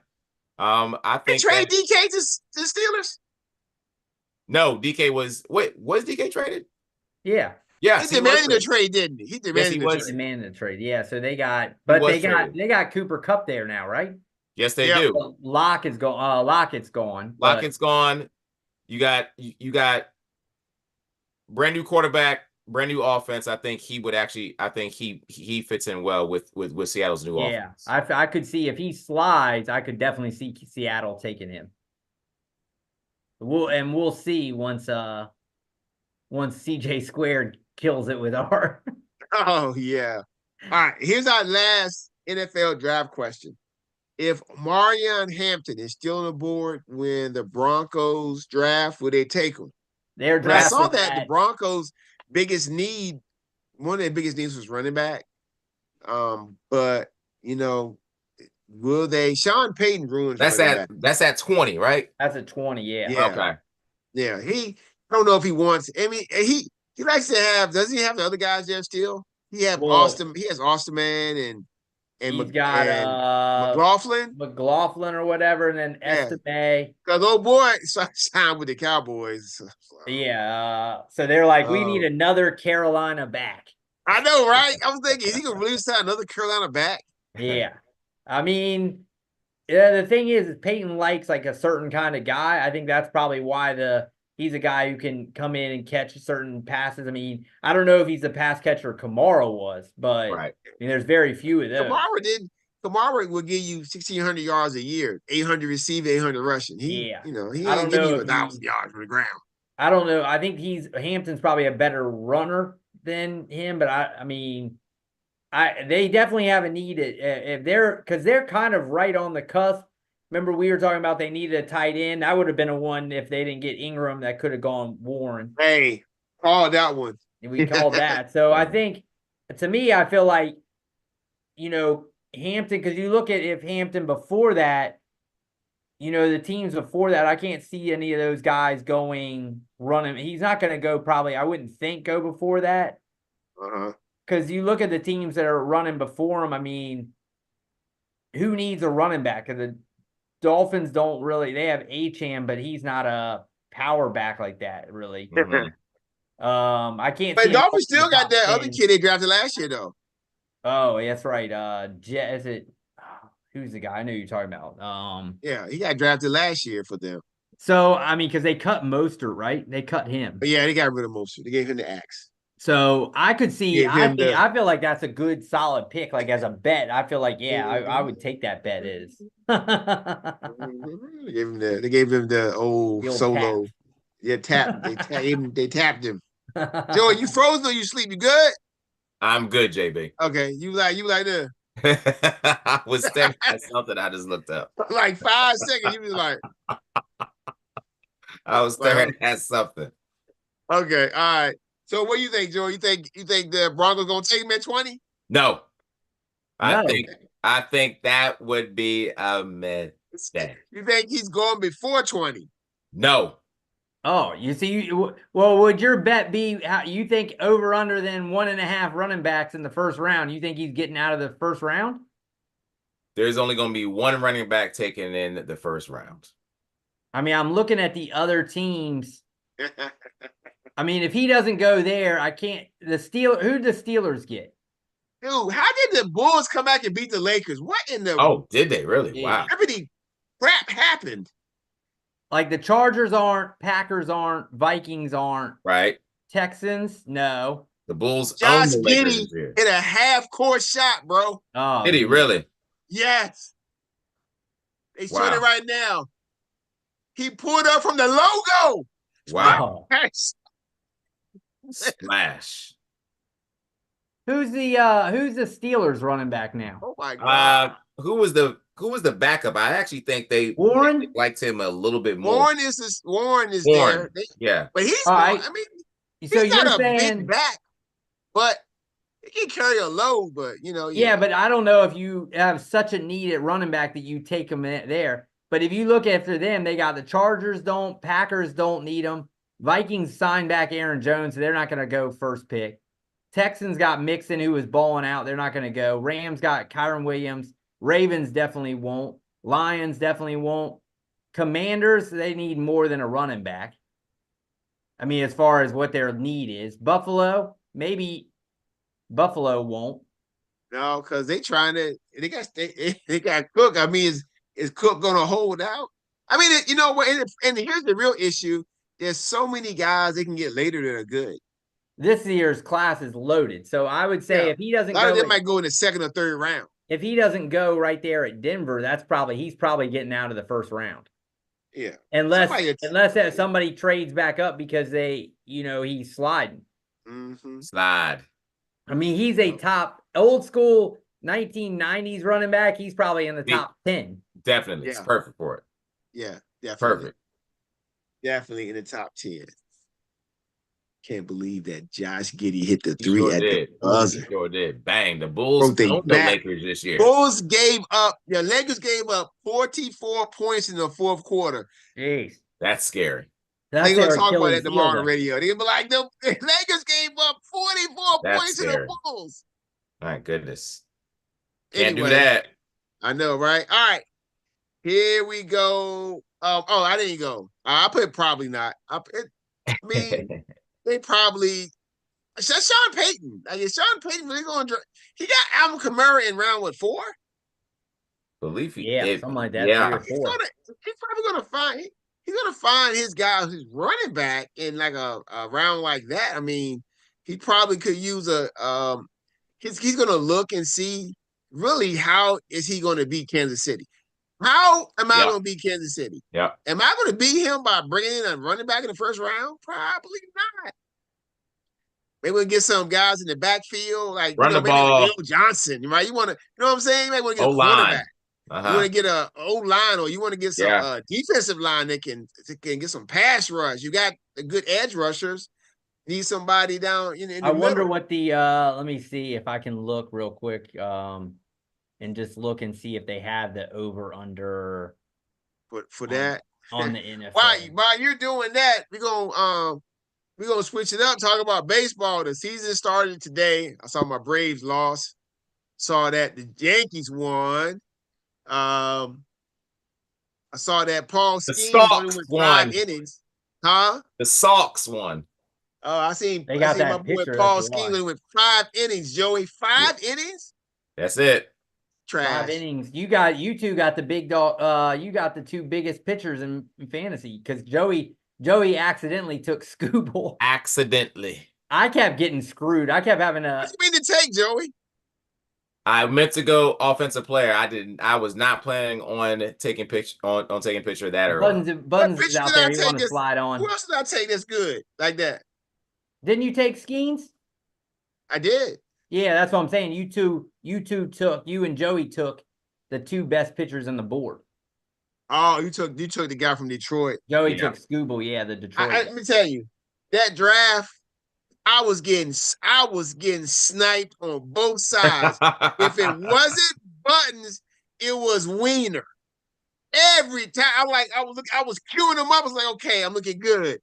I They think traded DK to the Steelers. No, DK was DK traded? Yeah. Yes, He demanded a trade, didn't he? He demanded he a was. trade. Demanded a trade. Yeah. So they got Cooper Kupp there now, right? Yes, they Yeah. do. Well, Lockett's gone. Lockett's gone. Lockett's gone. You got brand new quarterback, brand new offense. I think he fits in well with Seattle's new offense. Yeah, I could see if he slides, I could definitely see Seattle taking him. We'll see once CJ Squared kills it with R. Oh yeah. All right. Here's our last NFL draft question. If Marion Hampton is still on the board when the Broncos draft, would they take him? They're When I saw drafting that the Broncos' biggest need, one of their biggest needs was running back. But will they? Sean Payton ruins. That's at 20, right? That's a 20. Yeah. Yeah. Okay. Yeah. I don't know if he wants. I mean, he likes to have. Doesn't he have the other guys there still? He has Austin Man and he's got McLaughlin or whatever, and then Estime. Because old boy signed with the Cowboys. Yeah. So they're like, we need another Carolina back. I know, right? I was thinking, is he gonna really sign another Carolina back? Yeah. I mean, the thing is Peyton likes like a certain kind of guy. I think that's probably why he's a guy who can come in and catch certain passes. I mean, I don't know if he's the pass catcher Kamara was, but right. I mean, there's very few of those. Kamara will give you 1,600 yards a year, 800 receiving, 800 rushing. He ain't giving you 1,000 yards from the ground. I don't know. I think Hampton's probably a better runner than him, but I mean, they definitely have a need because they're kind of right on the cusp. Remember, we were talking about they needed a tight end. That would have been a one if they didn't get Ingram that could have gone Warren. Hey, call that one. We called that. So I think, to me, I feel like, Hampton, because you look at if Hampton before that, the teams before that, I can't see any of those guys running. He's not going to go probably, I wouldn't think, go before that. Because you look at the teams that are running before him, I mean, who needs a running back? Because the Dolphins don't really, they have Achane, but he's not a power back like that, really. I can't But see. Dolphins still got that other kid they drafted last year, though. Oh, that's right. Is it? Who's the guy? I know you're talking about. Yeah, he got drafted last year for them. So I mean, because they cut Mostert, right? They cut him. But yeah, they got rid of Mostert. They gave him the axe. So I could see. I feel like that's a good, solid pick. Like as a bet, I feel like I would take that bet. Is They gave him the old solo. Tap. Yeah, tap. They tapped him. Joey, you frozen or you sleep? You good? I'm good, JB. Okay, you like that. I was staring at something. I just looked up. Like 5 seconds, you was like. I was staring at something. Okay, all right. So what do you think, Joe? You think the Broncos gonna take him at 20? No. No. I think that would be a mistake. You think he's going before 20? No. Oh, you see, well, would your bet be how you think over under than 1.5 running backs in the first round? You think he's getting out of the first round? There's only going to be one running back taken in the first round. I mean, I'm looking at the other teams. I mean, if he doesn't go there, I can't. Who the Steelers get? Dude, how did the Bulls come back and beat the Lakers? What in the? Oh, did they really? Yeah. Wow. Everything crap happened. Like the Chargers aren't, Packers aren't, Vikings aren't, Right. Texans, no. The Bulls Josh own the Lakers Giddey this year. hit a half-court shot, bro. Oh, Did he really? Yes. They showed Wow. it right now. He pulled up from the logo. Wow. Yes. Splash. Who's the Steelers running back now? Oh my God. Who was the backup? I actually think they Warren? liked him a little bit more. Warren is there. Yeah. But he's All not, right. I mean, So he's not you're a saying, big back, but he can carry a load, but yeah, but I don't know if you have such a need at running back that you take him there. But if you look after them, they got the Chargers Packers don't need them. Vikings signed back Aaron Jones, so they're not going to go first pick. Texans got Mixon, who was balling out. They're not going to go. Rams got Kyron Williams. Ravens definitely won't. Lions definitely won't. Commanders, they need more than a running back. I mean, as far as what their need is. Buffalo, maybe Buffalo won't. No, because they got Cook. I mean, is Cook going to hold out? I mean, you know what? And here's the real issue. There's so many guys they can get later that are good. This year's class is loaded. So I would say if he doesn't a lot go, of them might go in the second or third round. If he doesn't go right there at Denver, he's probably getting out of the first round. Yeah. Unless somebody trades back up because he's sliding. Mm-hmm. Slide. I mean, he's a top old school 1990s running back. He's probably in the top 10. Definitely. It's perfect for it. Yeah, definitely. Perfect. Definitely in the top 10. Can't believe that Josh Giddey hit the three at the buzzer. He sure did. Bang. The Bulls owned the Lakers this year. The Lakers gave up 44 points in the fourth quarter. Jeez. That's scary. They're going to talk about that tomorrow on the radio. They're going to be like, the Lakers gave up 44 points in the Bulls. My goodness. Can't do that. I know, right? All right. Here we go. I didn't go. I put probably not. They probably Sean Payton. Sean Payton really going to he got Alvin Kamara in round 4? Believe he something like that. Yeah. 3 or 4. He's probably gonna find his guy who's running back in like a round like that. I mean, he probably could use he's gonna look and see really how is he gonna beat Kansas City. How am I going to beat Kansas City? Yeah. Am I going to beat him by bringing in a running back in the first round? Probably not. Maybe we'll get some guys in the backfield, like run the ball. Bill Johnson, right? You want to, you know what I'm saying? You might want to get a quarterback. You want to get a O-line, or you want to get some defensive line that can get some pass rush. You got the good edge rushers. Need somebody down in the I wonder middle. what the let me see if I can look real quick. And just look and see if they have the over under for that on the NFL. While you're doing that, we're gonna switch it up. Talk about baseball. The season started today. I saw my Braves lost. Saw that the Yankees won. I saw that Paul Skeens only went 5 innings. Huh? The Sox won. I seen they got my boy Paul Skeens only went 5 innings. Joey, 5 innings. That's it. Trash. 5 innings. You two got the big dog. You got the 2 biggest pitchers in fantasy because Joey accidentally took Scooble. Accidentally. I kept getting screwed. I kept having a. What you mean to take, Joey? I meant to go offensive player. I didn't. I was not planning on taking picture that early. Buttons is out there. You want to slide on. Who else did I take that's good like that? Didn't you take Skeens? I did. Yeah, that's what I'm saying. You and Joey took the 2 best pitchers on the board. Oh, you took the guy from Detroit. Joey took Scooble, the Detroit. Let me tell you, that draft, I was getting sniped on both sides. If it wasn't Buttons, it was Wiener. Every time I was queuing them up. I was like, okay, I'm looking good.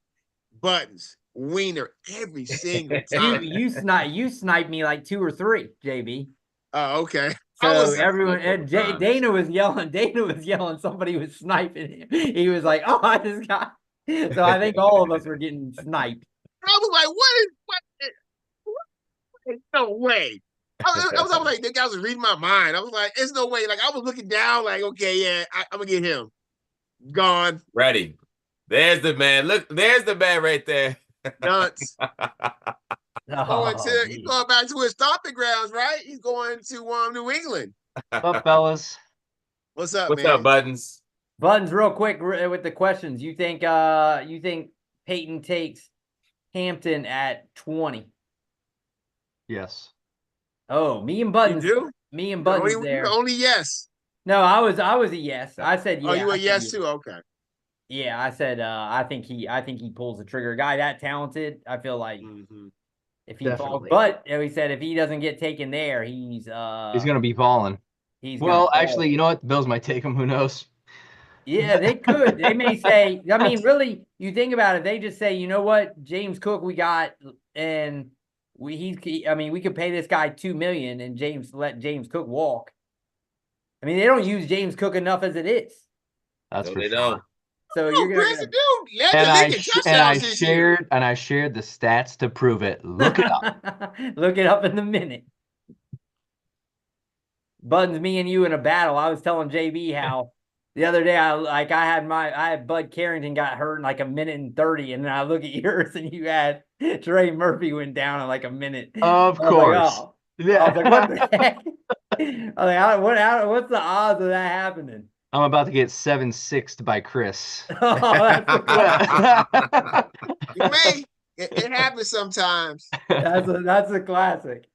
Buttons, Wiener every single time. You sniped me like 2 or 3, JB. Oh, okay. So everyone, Dana was yelling. Dana was yelling. Somebody was sniping him. He was like, "Oh, I just got." So I think all of us were getting sniped. I was like, what? No way. I was like, the guy was reading my mind. I was like, "There's no way." Like I was looking down, like, okay, yeah, I'm gonna get him. Gone. Ready. There's the man. Look, there's the man right there. Nuts. Oh, He's going back to his stomping grounds, right? He's going to New England. What's up, fellas? What's up, What's man? up, Buttons? Buttons, real quick with the questions. You think Peyton takes Hampton at 20? Yes. Oh, me and Buttons. You do? Me and Buttons there. Only yes. No, I was a yes. I said yeah. Oh, you were yes too? Okay. Yeah, I said I think he pulls the trigger. A guy that talented, I feel like if he falls, but he said if he doesn't get taken there, he's gonna be falling. Well, actually, you know what? The Bills might take him. Who knows? Yeah, they could. They may say. I mean, really, you think about it. They just say, you know what, James Cook, we got, and we could pay this guy $2 million and let James Cook walk. I mean, they don't use James Cook enough as it is. That's for They sure. don't. So you're gonna and I shared the stats to prove it. Look it up. Look it up in a minute. Buttons, me and you in a battle. I was telling JB how the other day I had Bud Carrington got hurt in like 1:30, and then I look at yours and you had Trey Murphy went down in like a minute. Of course. Like, oh. Yeah. I was like, what the heck? I was like, what's the odds of that happening? I'm about to get 7-6'd by Chris. You may. It happens sometimes. That's a classic.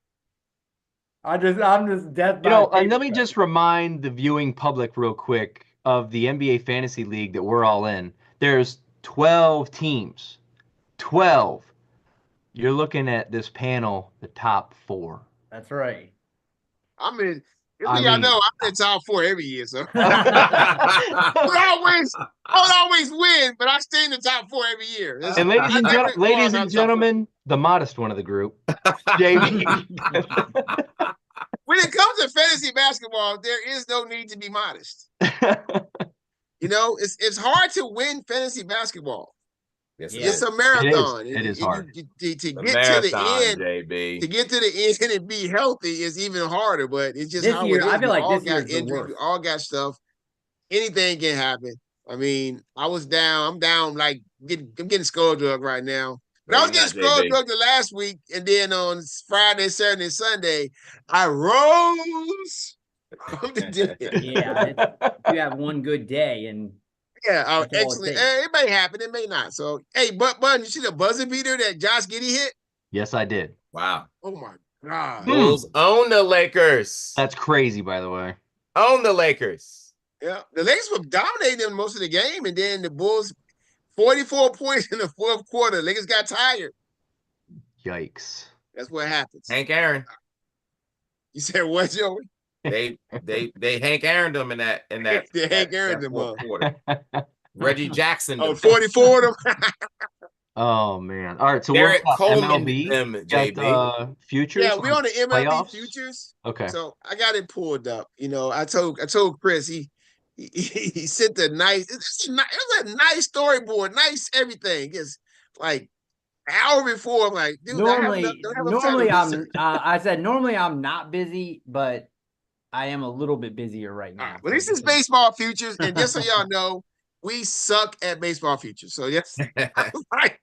I'm just death. And let me just remind the viewing public real quick of the NBA Fantasy League that we're all in. There's 12 teams. 12. You're looking at this panel, the top 4. That's right. I'm in. Y'all know I'm in the top 4 every year, so I don't always win, but I stay in the top 4 every year. And ladies and gentlemen, the modest one of the group, JB. When it comes to fantasy basketball, there is no need to be modest. It's hard to win fantasy basketball. Yes, it's a marathon. It is hard. To get to the end, JB. To get to the end and be healthy is even harder. But it's just this how year. it is. I feel like this got year's injuries. We all got stuff. Anything can happen. I mean, I was down. I'm down. Like I'm getting skull drug right now. But I was getting skull drugged the last week, and then on Friday, Saturday, Sunday, I rose. Yeah, you have one good day, and excellent. It may happen, it may not. So, hey, Bud, you see the buzzer beater that Josh Giddey hit? Yes, I did. Wow. Oh my God. Bulls own the Lakers. That's crazy, by the way. Own the Lakers. Yeah, the Lakers were dominating them most of the game, and then the Bulls. 44 points in the fourth quarter. Lakers got tired. Yikes. That's what happens. Hank Aaron. You said what, Joey? They Hank Aaron them in that they Hank Aaron them fourth quarter. Reggie Jackson. Oh, 44 of them. Oh man. All right, so Derek we're Coleman MLB them, JB. Futures. Yeah, we're on the MLB playoffs? futures. Okay. So I got it pulled up. I told Chris he sent a nice. It was a nice storyboard, nice everything. It's like an hour before. I'm like, dude, normally I'm not busy, but I am a little bit busier right now. Well, this is baseball futures, and just so y'all know, we suck at baseball futures. So yes, like,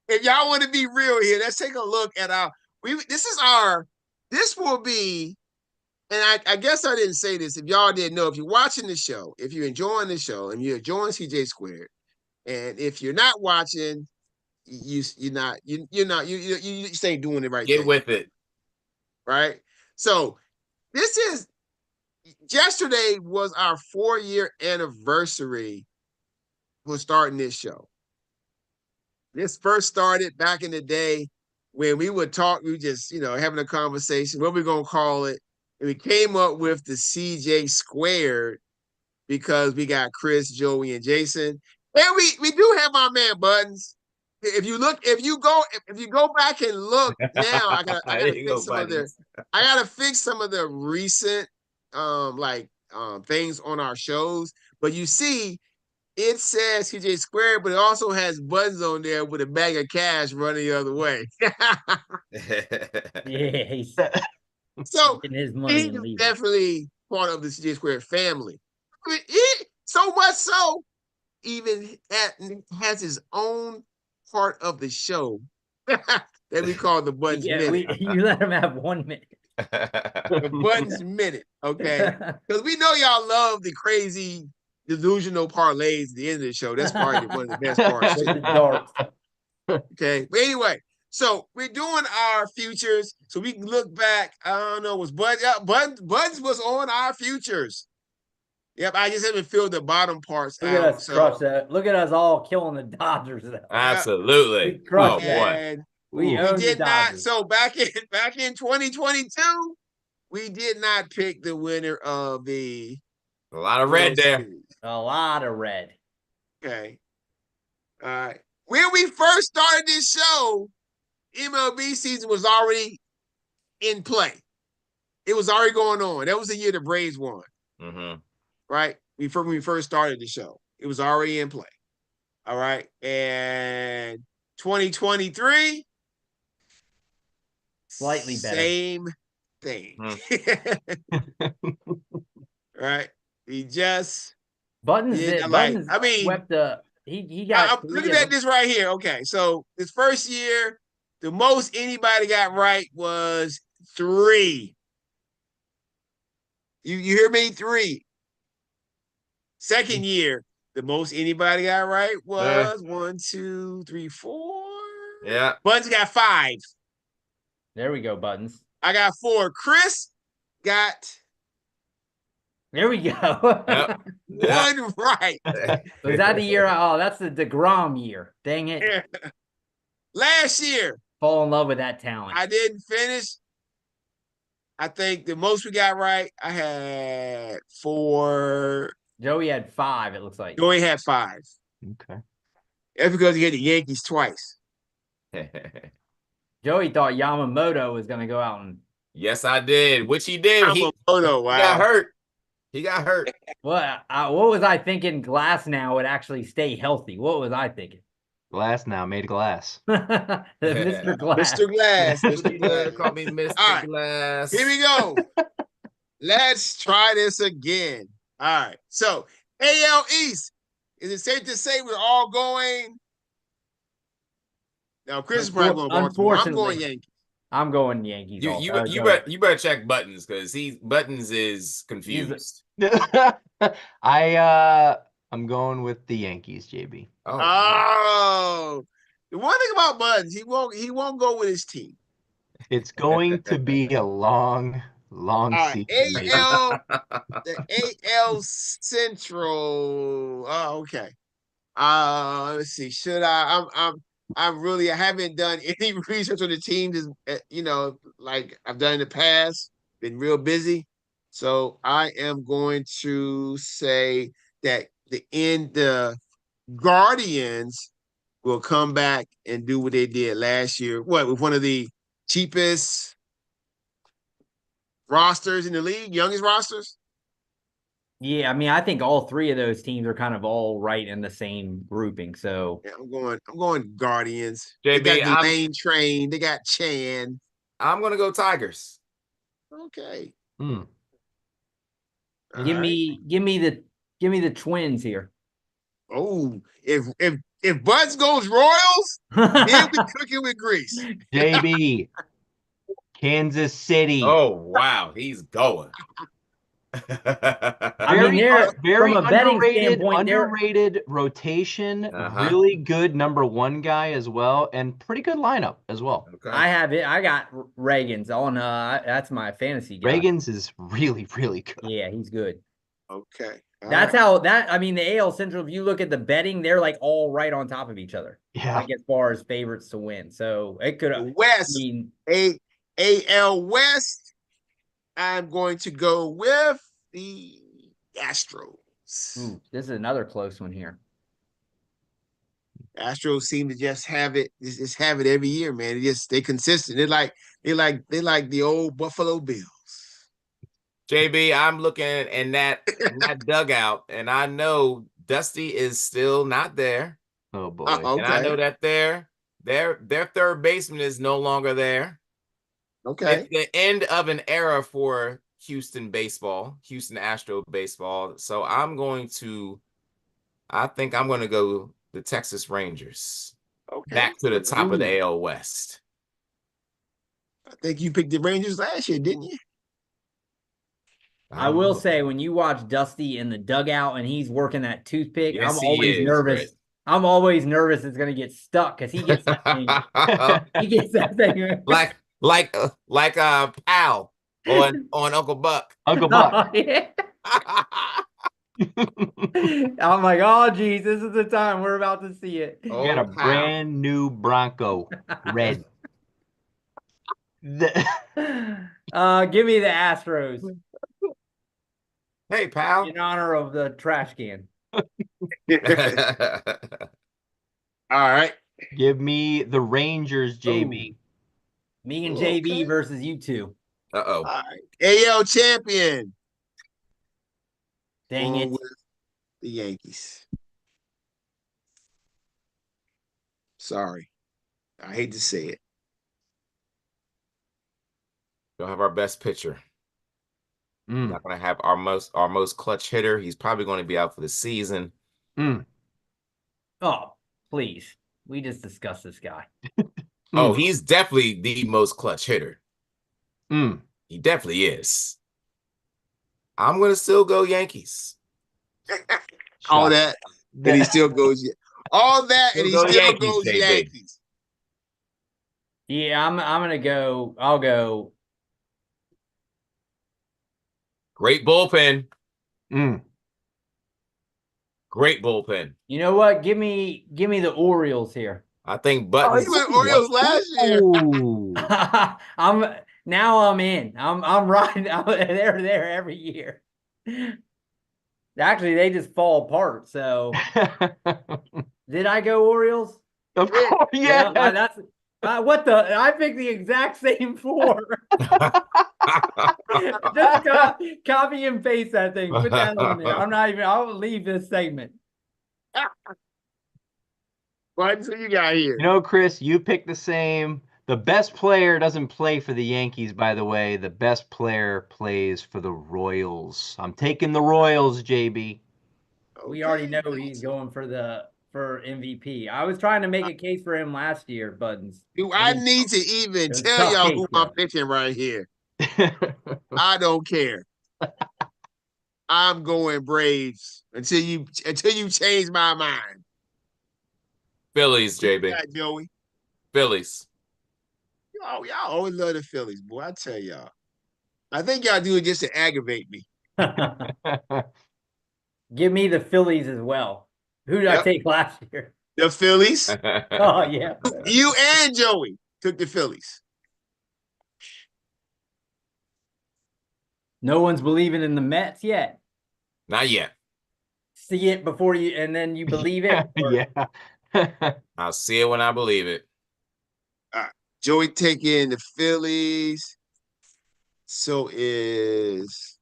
if y'all want to be real here, let's take a look at This will be. And I guess I didn't say this. If y'all didn't know, if you're watching the show, if you're enjoying the show, and you're enjoying CJ Squared, and if you're not watching, you ain't doing the right thing. Get with it, right? So yesterday was our 4-year anniversary for starting this show. This first started back in the day when we would talk. We just having a conversation. What we gonna call it? And we came up with the CJ Squared because we got Chris, Joey, and Jason. And we do have our man Buttons. if you go back and look now, I gotta There you go, fix some of buddies. the recent things on our shows. But you see, it says CJ Squared, but it also has buttons on there with a bag of cash running the other way. Yeah, he's So getting his money he's and leaving. definitely part of the CJ Squared family. I mean, so much so, even has his own part of the show that we call the Buttons Minute. You let him have 1 minute. The Buttons Minute, okay? Because we know y'all love the crazy delusional parlays at the end of the show. That's probably one of the best parts. With the darts. Okay. But anyway, so we're doing our futures. So we can look back. I don't know, was Buttons was on our futures. Yep, I just haven't filled the bottom parts Look at out. us crush that. Look at us all killing the Dodgers. Though. Absolutely. We crushed Oh that. boy. And We we own the did not. Dodgers. So back in 2022, we did not pick the winner of the A lot of red World there. Series. A lot of red. Okay. All right. When we first started this show, MLB season was already in play. It was already going on. That was the year the Braves won, Mm-hmm. right? When we first started the show, it was already in play. All right. And 2023, Slightly better. same thing. Right. He just Buttons Yeah, did. like, Buttons I mean, swept the. He got. looking at this right here. Okay, so this first year, the most anybody got right was 3. You hear me? 3. Second year, the most anybody got right was 1, 2, 3, 4. Yeah. Buttons got 5. There we go, Buttons. I got 4. Chris got There we go. Yep. 1 right. Was that the year? Oh, that's the DeGrom year. Dang it. Last year, Fall in love with that talent. I didn't finish. I think the most we got right, I had 4. Joey had 5, it looks like. Joey had 5. Okay. That's because he hit the Yankees twice. Joey thought Yamamoto was going to go out and. Yes, I did. Which he did. He Yamamoto, wow. got hurt. He got hurt. What was I thinking? Glass now would actually stay healthy. What was I thinking? Glass now made glass. Mr. Glass. Mr. Glass. Mr. Glass. Call me Mr. All right. Glass. Here we go. Let's try this again. All right. So, AL East. Is it safe to say we're all going? Now, Chris is probably going Baltimore. I'm going Yankees. I'm going Yankees. You better check Buttons because Buttons is confused. I'm going with the Yankees, JB. Oh. The one thing about Buttons, he won't go with his team. It's going to be a long season. The AL Central. Oh, okay. Let's see. Should I haven't done any research on the teams, like I've done in the past. Been real busy. So I am going to say that the Guardians will come back and do what they did last year. With one of the cheapest rosters in the league, youngest rosters? Yeah, I mean, I think all 3 of those teams are kind of all right in the same grouping. So yeah, I'm going Guardians. JB, they got the Lane Train. They got Chan. I'm gonna go Tigers. Okay. Give me the Twins here. Oh, if Buds goes Royals, then we cooking with grease. JB, Kansas City. Oh wow, he's going. I mean, they're very from a betting underrated rotation. Really good number 1 guy as well, and pretty good lineup as well. Okay. I have it. I got Reagans on. That's my fantasy guy. Reagans is really, really good. Yeah, he's good. Okay. That's how I mean, the AL Central, if you look at the betting, they're like all right on top of each other. Yeah. Like as far as favorites to win. So it could West. AL West. I'm going to go with the Astros. Ooh, this is another close one here. Astros seem to just have it, just have it every year, man. They just stay consistent. They like the old Buffalo Bills. JB, I'm looking in that dugout, and I know Dusty is still not there. Oh boy. And I know that their third baseman is no longer there. Okay. It's the end of an era for Houston Astro baseball. So I think I'm going to go the Texas Rangers. Okay. Back to the top of the AL West. I think you picked the Rangers last year, didn't you? I will say, when you watch Dusty in the dugout and he's working that toothpick, yes, I'm always nervous. Chris. I'm always nervous it's going to get stuck because he gets that thing. He gets that thing. like Pal on Uncle Buck. Uncle Buck. Oh, yeah. I'm like, oh, geez, this is the time we're about to see it. You got a brand new Bronco, red. Give me the Astros. Hey, pal. In honor of the trash can. All right. Give me the Rangers, JB. Ooh. Me and JB versus you two. Uh-oh. All right. AL champion. Dang it. With the Yankees. Sorry. I hate to say it. We'll have our best pitcher. Not going to have our most clutch hitter. He's probably going to be out for the season. Oh, please. We just discussed this guy. Oh, he's definitely the most clutch hitter. He definitely is. I'm going to still go Yankees. All that, and he still goes. All that, and he still goes Yankees. Yeah, I'm gonna go. I'll go. Great bullpen. Great bullpen. You know what? Give me the Orioles here. I think Buttons. He went Orioles last year. I'm in. I'm riding. They're there every year. Actually, they just fall apart. So, did I go Orioles? Of course, yeah. That's what the. I picked the exact same four. Just copy and paste that thing. Put that on there. I'm not even. I'll leave this segment. What you got here? You know, Chris, you picked the same. The best player doesn't play for the Yankees, by the way. The best player plays for the Royals. I'm taking the Royals, JB. We already know he's going for MVP. I was trying to make a case for him last year, Buttons. Do I need to even tell y'all who I'm picking right here? I don't care. I'm going Braves until you change my mind. Phillies, JB. Yeah, Joey. Phillies. Oh, y'all always love the Phillies, boy. I tell y'all. I think y'all do it just to aggravate me. Give me the Phillies as well. Who did I take last year? The Phillies. Oh, yeah. You and Joey took the Phillies. No one's believing in the Mets yet. Not yet. See it before you, and then you believe it? Yeah. I'll see it when I believe it. Joey taking the Phillies. So is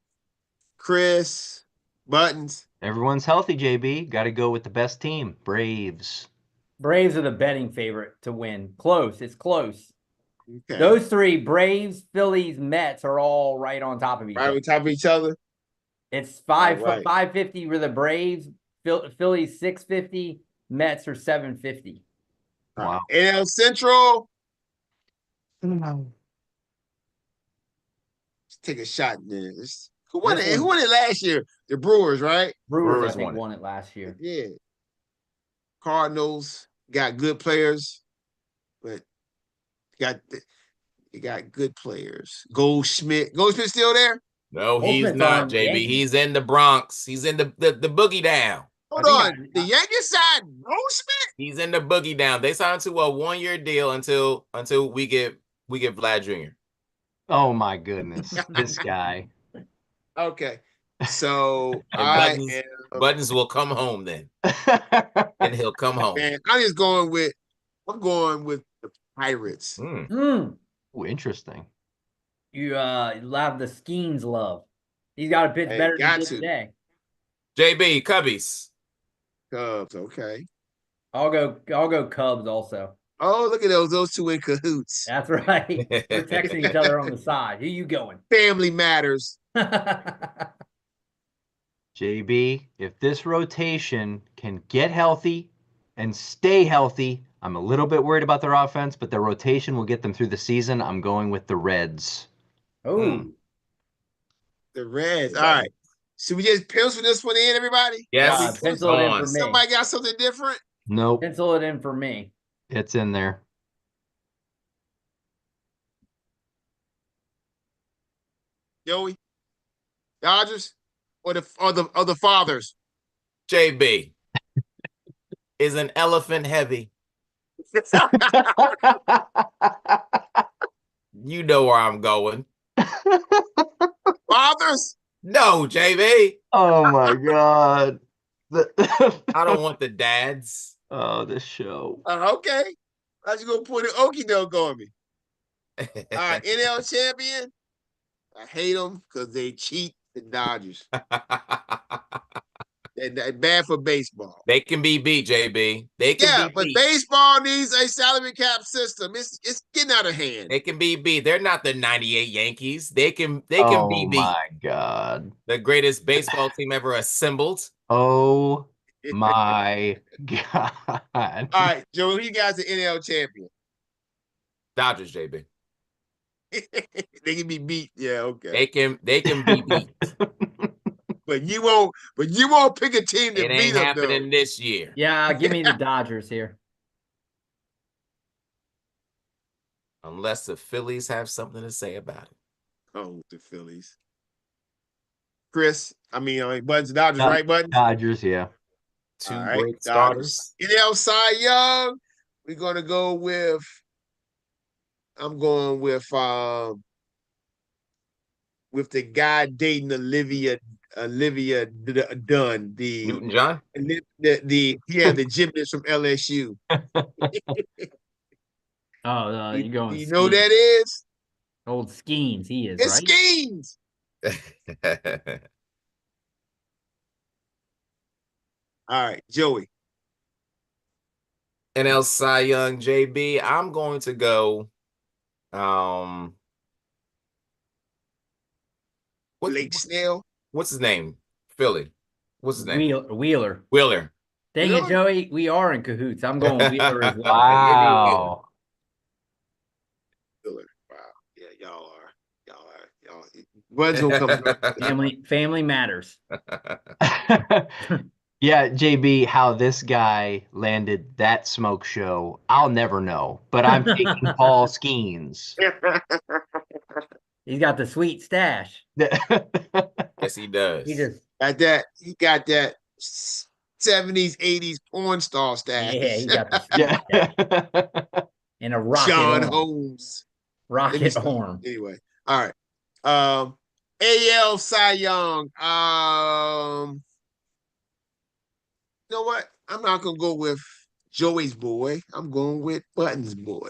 Chris. Buttons. Everyone's healthy, JB. Got to go with the best team, Braves. Braves are the betting favorite to win. Close. It's close. Okay. Those three, Braves, Phillies, Mets, are all right on top of each other. Right on top of each other? It's 550 for the Braves, Phillies 650, Mets are 750. Wow. NL Central. Let's take a shot there. Who won it last year? The Brewers, right? Brewers I think, won it last year. Yeah. Cardinals got good players, but you got good players. Goldschmidt still there? No, he's not, JB. He's in the Bronx. He's in the boogie down. Hold on. The Yankees side, Goldschmidt? He's in the boogie down. They signed to a 1-year deal until we get Vlad Jr. Oh my goodness. This guy. Okay. So And I Buttons will come home then. And he'll come home. man, I'm going with the Pirates. Mm. Ooh, interesting. You love the Skeens love. He's got to pitch Hey, better than got he did to. today. JB, Cubbies. Cubs, okay. I'll go Cubs also. Oh, look at those two in cahoots. That's right. We're texting each other on the side. Who you going? Family matters. JB, if this rotation can get healthy and stay healthy, I'm a little bit worried about their offense, but their rotation will get them through the season. I'm going with the Reds. Oh, The Reds. All right. Should we just pencil this one in, everybody? Yes. pencil it in for me. Somebody got something different? Nope, Pencil it in for me. it's in there. Joey? Dodgers? Or the fathers? JB. Is an elephant heavy? You know where I'm going. Fathers? No, JB. Oh my God. I don't want the dads. Oh, this show. Okay. How's you gonna put an okie doke on me? All right, NL champion. I hate them because they cheat the Dodgers. They're bad for baseball. They can be beat, JB. They can be but beat. baseball needs a salary cap system. It's getting out of hand. They can be beat. They're not the 98 Yankees. They can be beat. Oh my God. The greatest baseball team ever assembled. Oh my God. All right, Joe, who you guys are NL champion? Dodgers, JB. They can be beat. Yeah, okay. They can be beat. But you won't pick a team to It beat ain't them. happening this year. Yeah, give me the Dodgers here. Unless the Phillies have something to say about it. Oh, the Phillies. Chris, Buttons, Dodgers, right, Buttons? Dodgers, yeah. Two All right, great Dodgers. starters. NL Cy Young. We're gonna go with. I'm going with the guy dating Olivia Dunn, the Newton John. the gymnast from LSU. Oh, you're going. You know who that is? Old Skeens, he is, It's right? Skeens. All right, Joey. NL Cy Young, JB. I'm going to go. Blake Snell. What's his name? Philly. What's his name? Wheeler. Wheeler. Dang Wheeler? it, Joey. We are in cahoots. I'm going Wheeler as well. Wow. Wow. Yeah, y'all are. Buttons will come. Family matters. Yeah, JB, how this guy landed that smoke show, I'll never know. But I'm taking Paul Skeens. He's got the sweet stash. Yes, he does. He just He got that 70s, 80s porn star stash. yeah, he got the sweet stash. And a rocket John arm. Holmes. Rocket arm. Anyway, all right. AL Cy Young. You know what? I'm not gonna go with Joey's boy. I'm going with Buttons' boy.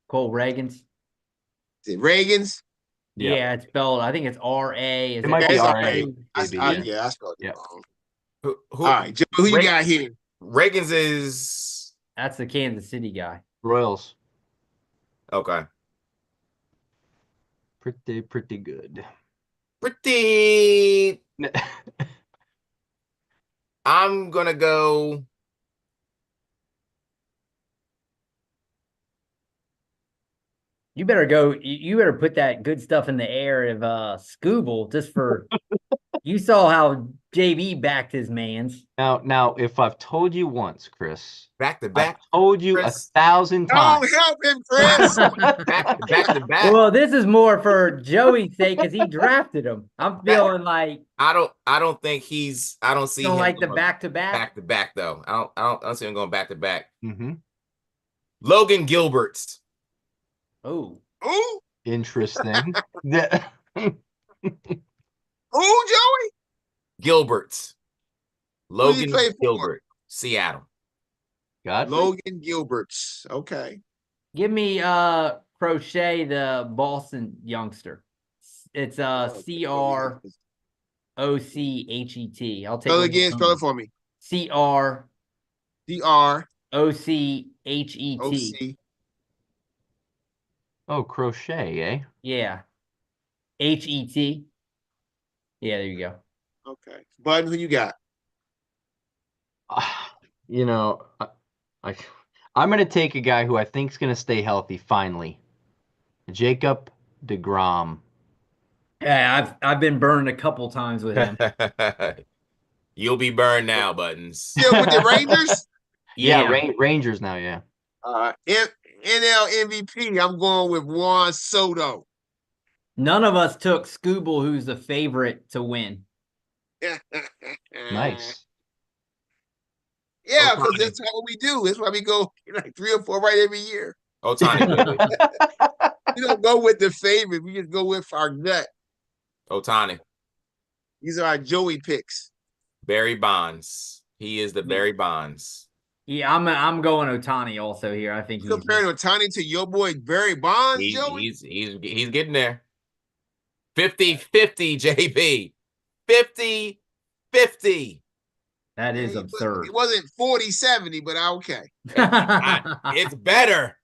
Cole Reagans. Is it Reagan's? Yeah, it's spelled. I think it's R-A. It might be R.A. I spelled it Yeah. wrong. Who, All right, Joe, who you got here? Reagan's is That's the Kansas City guy. Royals. okay. Pretty good. Pretty. I'm gonna go. You better go. You better put that good stuff in the air of Scooble just for. You saw how JB backed his man's. Now, if I've told you once, Chris, Back to I've back. told you Chris. 1,000 times. Don't help him, Chris. Back to back. Well, this is more for Joey's sake because he drafted him. I'm feeling like I don't think he's. I don't see don't him like the going back to back. back to back though. I don't see him going back to back. Mm-hmm. Logan Gilbert. Oh, Ooh, Interesting. Who, Joey? Gilbert. Who did he Logan play for? Gilbert, Seattle. Godfrey? Logan Gilberts. Okay. Give me Crochet, the Boston youngster. It's CROCHET. I'll take Spell it it again. Spell it for me. CROCHET. DROC. Oh, Crochet, eh? Yeah. HET. Yeah, there you go. Okay. Button, who you got? You know, I'm going to take a guy who I think is going to stay healthy finally. Jacob deGrom. Yeah, I've been burned a couple times with him. You'll be burned now, Buttons. Still with the Rangers? Yeah, Rangers now, yeah. NL MVP, I'm going with Juan Soto. None of us took Scooble, who's the favorite to win. Nice. Yeah, because that's what we do. That's why we go like 3 or 4 right every year. Ohtani. We don't go with the favorite. We just go with our gut. Ohtani. These are our Joey picks. Barry Bonds. He is the Barry Bonds. Yeah, I'm going Ohtani also here. I think he's Comparing Ohtani to your boy Barry Bonds, Joey. He's getting there. 50-50, JB. 50-50. that is absurd. It wasn't 40-70, but okay. It's better.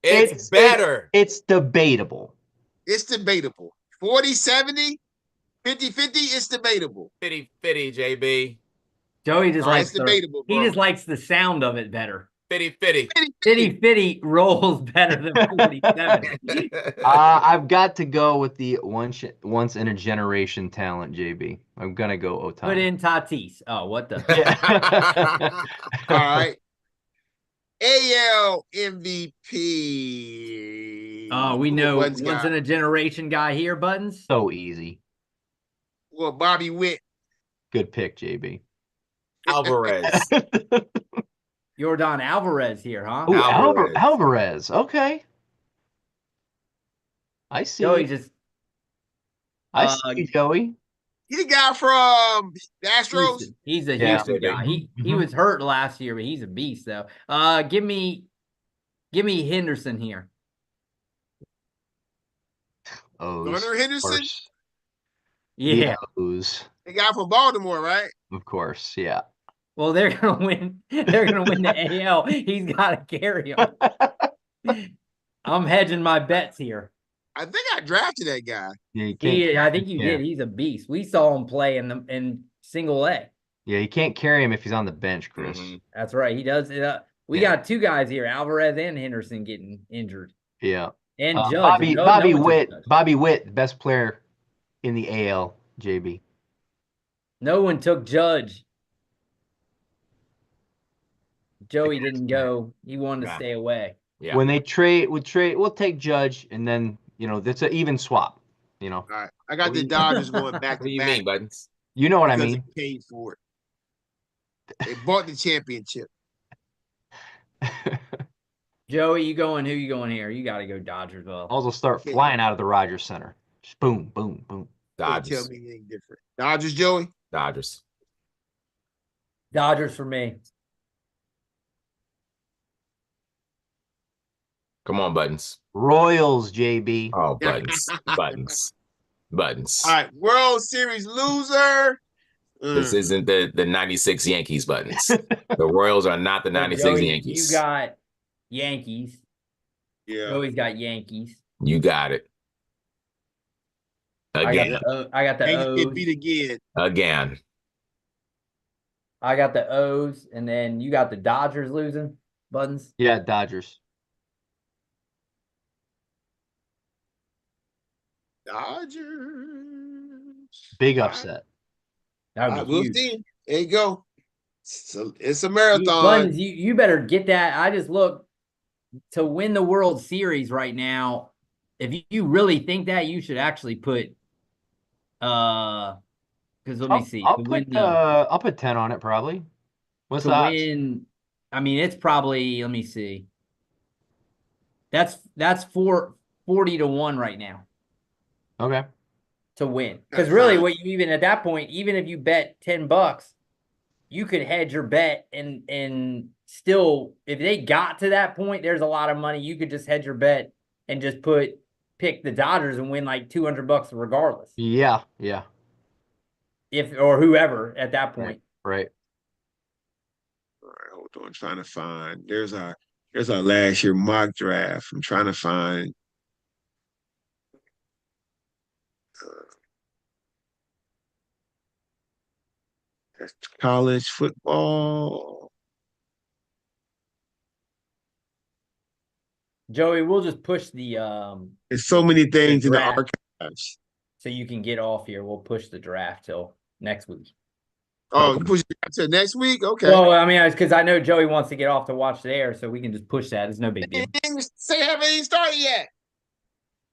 It's better. It's debatable. It's debatable. 40-70, 50-50, it's debatable. 50-50, JB. Joey just likes it's debatable, he bro. just likes the sound of it better. 50-50. 50-50 rolls better than 47. I've got to go with the once in a generation talent, JB. I'm gonna go Ohtani. Put in Tatis. Oh, what the? Yeah. All right. AL MVP. Oh, we know Buttons once guy. in a generation guy here, Buttons. So easy. Well, Bobby Witt. Good pick, JB. Alvarez. Yordan Alvarez here, huh? Ooh, Alvarez. Alvarez. Okay. I see. Joey just I see, Joey. He's the guy from the Astros. he's a Yeah. Houston guy. He Mhm. was hurt last year, but he's a beast though. Give me Henderson here. Gunnar Henderson, Yeah. O's. the guy from Baltimore, right? Of course, yeah. Well, they're gonna win. They're gonna win the AL. He's got to carry him. I'm hedging my bets here. I think I drafted that guy. Yeah, you can't, I think you did. He's a beast. We saw him play in single A. yeah, you can't carry him if he's on the bench, Chris. Mhm. That's right. He does. We got 2 guys here, Alvarez and Henderson, getting injured. Yeah. And Judge. Bobby No one took Witt. Judge. Bobby Witt, best player in the AL, JB. No one took Judge. Joey didn't go. He wanted to Yeah. stay away. Yeah. When they we'll take Judge, and then that's an even swap. All right. I got What the do you- Dodgers going back What do to you back mean, Buttons? You know what I because mean. they paid for it. They bought the championship. Joey, you going? Who you going here? You got to go Dodgers. Well, Also start flying out of the Rogers Center. Just boom, boom, boom. Don't tell Dodgers. me anything different. Dodgers, Joey. Dodgers. Dodgers for me. Come on, Buttons. Royals, JB. Oh, Buttons. Buttons. All right. World Series loser. This isn't the 96 Yankees, Buttons. The Royals are not the 96 Joey, Yankees. You got Yankees. Yeah. Joey's got Yankees. You got it. Again. I got the Yankees get O's. beat again. Again. I got the O's, and then you got the Dodgers losing. Buttons. Yeah, Dodgers. Dodgers. Big upset. That All would right, be we'll huge. see. There you go. It's a marathon. Buttons, you better get that. I just look to win the World Series right now. If you really think that, you should actually put because let me see. I'll To put win the I'll put 10 on it probably. What's to the odds? win, I mean, it's probably, let me see. That's 40 to 1 right now. Okay. to win. Because really, what you even at that point, even if you bet $10, you could hedge your bet and still, if they got to that point, there's a lot of money. You could just hedge your bet and just pick the Dodgers and win like $200 regardless. Yeah. Or whoever at that point. Right. All right, hold on. I'm trying to find. There's our last year mock draft. I'm trying to find. That's college football. Joey, we'll just push the There's so many things in the draft. archives. So you can get off here. We'll push the draft till next week. Oh, you push it to next week? Okay. Well, I mean, because I know Joey wants to get off to watch the air, so we can just push that. It's no big deal. Say haven't even started yet.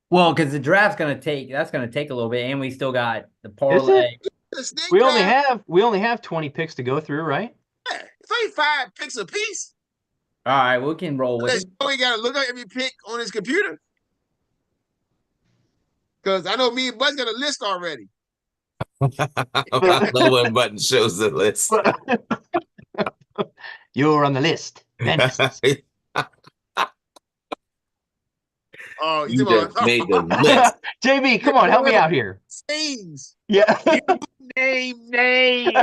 Well, because the draft's gonna take a little bit, and we still got the parlay. We only have 20 picks to go through, right? Yeah, it's only 5 picks a piece. All right, we can roll with it. We gotta look at every pick on his computer. Because I know me and Bud's got a list already. I love when Button shows the list. You're on the list. Oh, you just made the list. JB, come on, help me out here. Names. Yeah. Name names.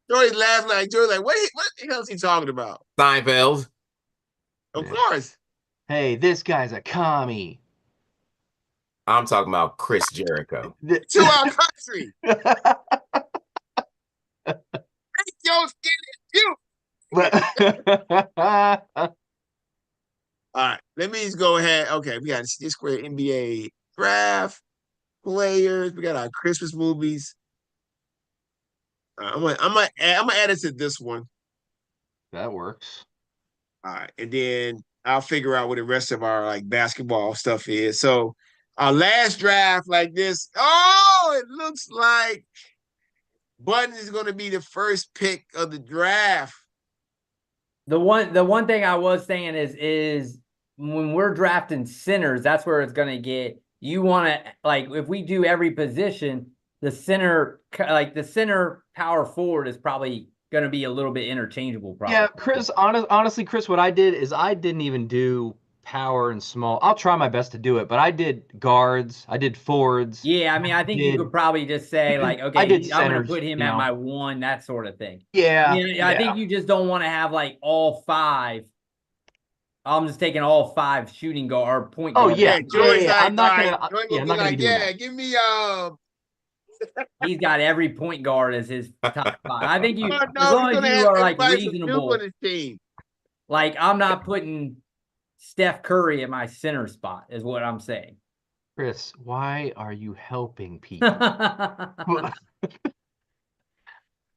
Joey's laughing like what the hell is he talking about? Seinfeld. Of course. Hey, this guy's a commie. I'm talking about Chris Jericho. To our country. Your skin is you. All right, let me just go ahead. Okay, we got C Square NBA draft players. We got our Christmas movies. I'm gonna add it to this one. That works. All right, and then I'll figure out what the rest of our like basketball stuff is. So our last draft like this. Oh, it looks like Button is going to be the first pick of the draft. The one thing I was saying is when we're drafting centers, that's where it's going to get. You want to, like, if we do every position, the center power forward is probably going to be a little bit interchangeable. Probably. Yeah, Chris. Honestly, Chris, what I did is I didn't even do power and small. I'll try my best to do it, but I did guards. I did forwards. Yeah, I mean, I think you could probably just say like, okay, I'm going to put him at my 1, that sort of thing. Yeah, I think you just don't want to have like all 5. I'm just taking all 5 shooting guard or point guard. Oh yeah, Joey's like, I'm not gonna do yeah, that. give me He's got every point guard as his top 5. I think no, as long as you are like reasonable. Team. Like I'm not putting Steph Curry at my center spot, is what I'm saying. Chris, why are you helping people? Yeah,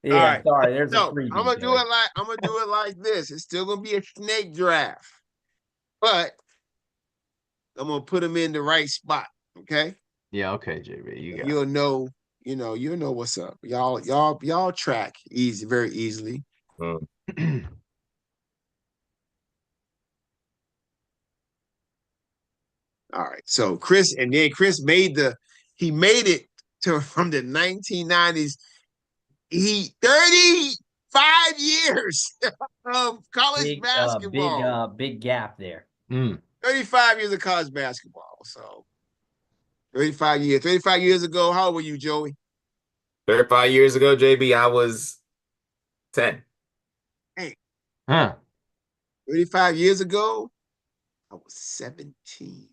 right. sorry. There's a I'm freebie. gonna do it like this. It's still gonna be a snake draft, but I'm gonna put them in the right spot. Okay. Yeah. Okay, JB, you got. You'll know. You'll know what's up. Y'all track very easily. All right. So Chris made it from the 1990s. 35 years of college basketball. Big gap there. 35 years of college basketball. So 35 years. 35 years ago, how old were you, Joey? 35 years ago, JB, I was 10. Hey. Huh. 35 years ago, I was 17.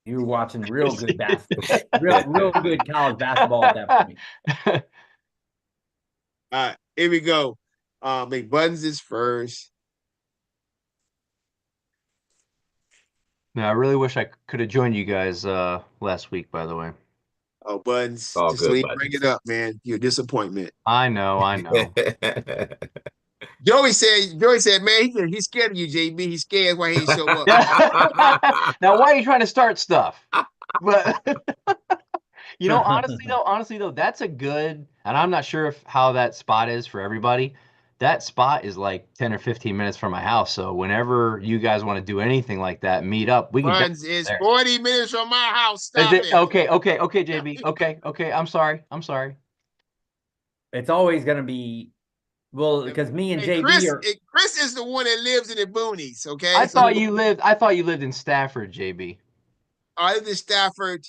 You were watching real good basketball. real good college basketball at that point. All right, here we go. McButtons is first. No, I really wish I could have joined you guys last week, by the way. Oh, Buttons. All just good, so you Buttons. bring it up, man. Your disappointment. I know. Joey said, man, he's scared of you, JB. He's scared why he ain't show up. Now, why are you trying to start stuff? But honestly though, that's a good, and I'm not sure how that spot is for everybody, that spot is like 10 or 15 minutes from my house. So whenever you guys want to do anything like that, meet up. We can Buns is there. 40 minutes from my house. Is Stop it it. okay, JB. Okay. I'm sorry. It's always gonna be because me and Hey, JB are. Chris is the one that lives in the boonies, okay? I thought you lived in Stafford, JB. I lived in Stafford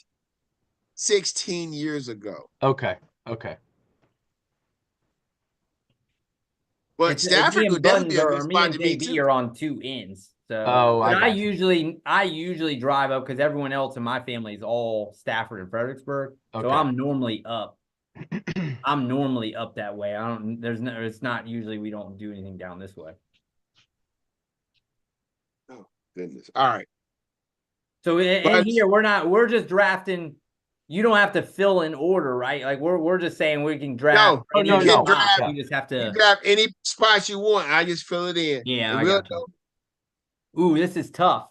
16 years ago. Okay. But It's, Stafford me would and definitely Buttons be a good are me spot and to be JB too. are on two ends. So Oh, but I got you. I usually drive up because everyone else in my family is all Stafford and Fredericksburg. So Okay. I'm normally up. I'm normally up that way. I don't. There's no. It's not usually we don't do anything down this way. Oh, goodness. All right. So in But- here we're not. We're just drafting. You don't have to fill in order, right? Like we're just saying we can draft. No, any you of the can spots. draft- You just have You to. grab any spots you want. I just fill it in. Yeah, And I we'll got you. Ooh, this is tough.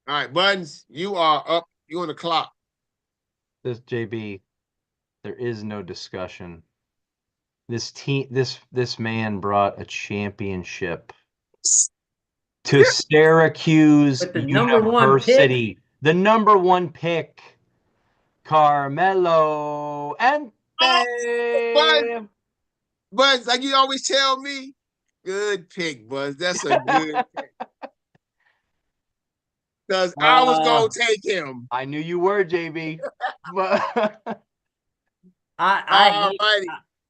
All right, Buttons, you are up. You on the clock. This JB, there is no discussion. This man brought a championship to Syracuse With the number one University. The number one pick, Carmelo Anthony. Buttons, like you always tell me, good pick, Buttons. That's a good pick. Because I was going to take him. I knew you were, JB. But I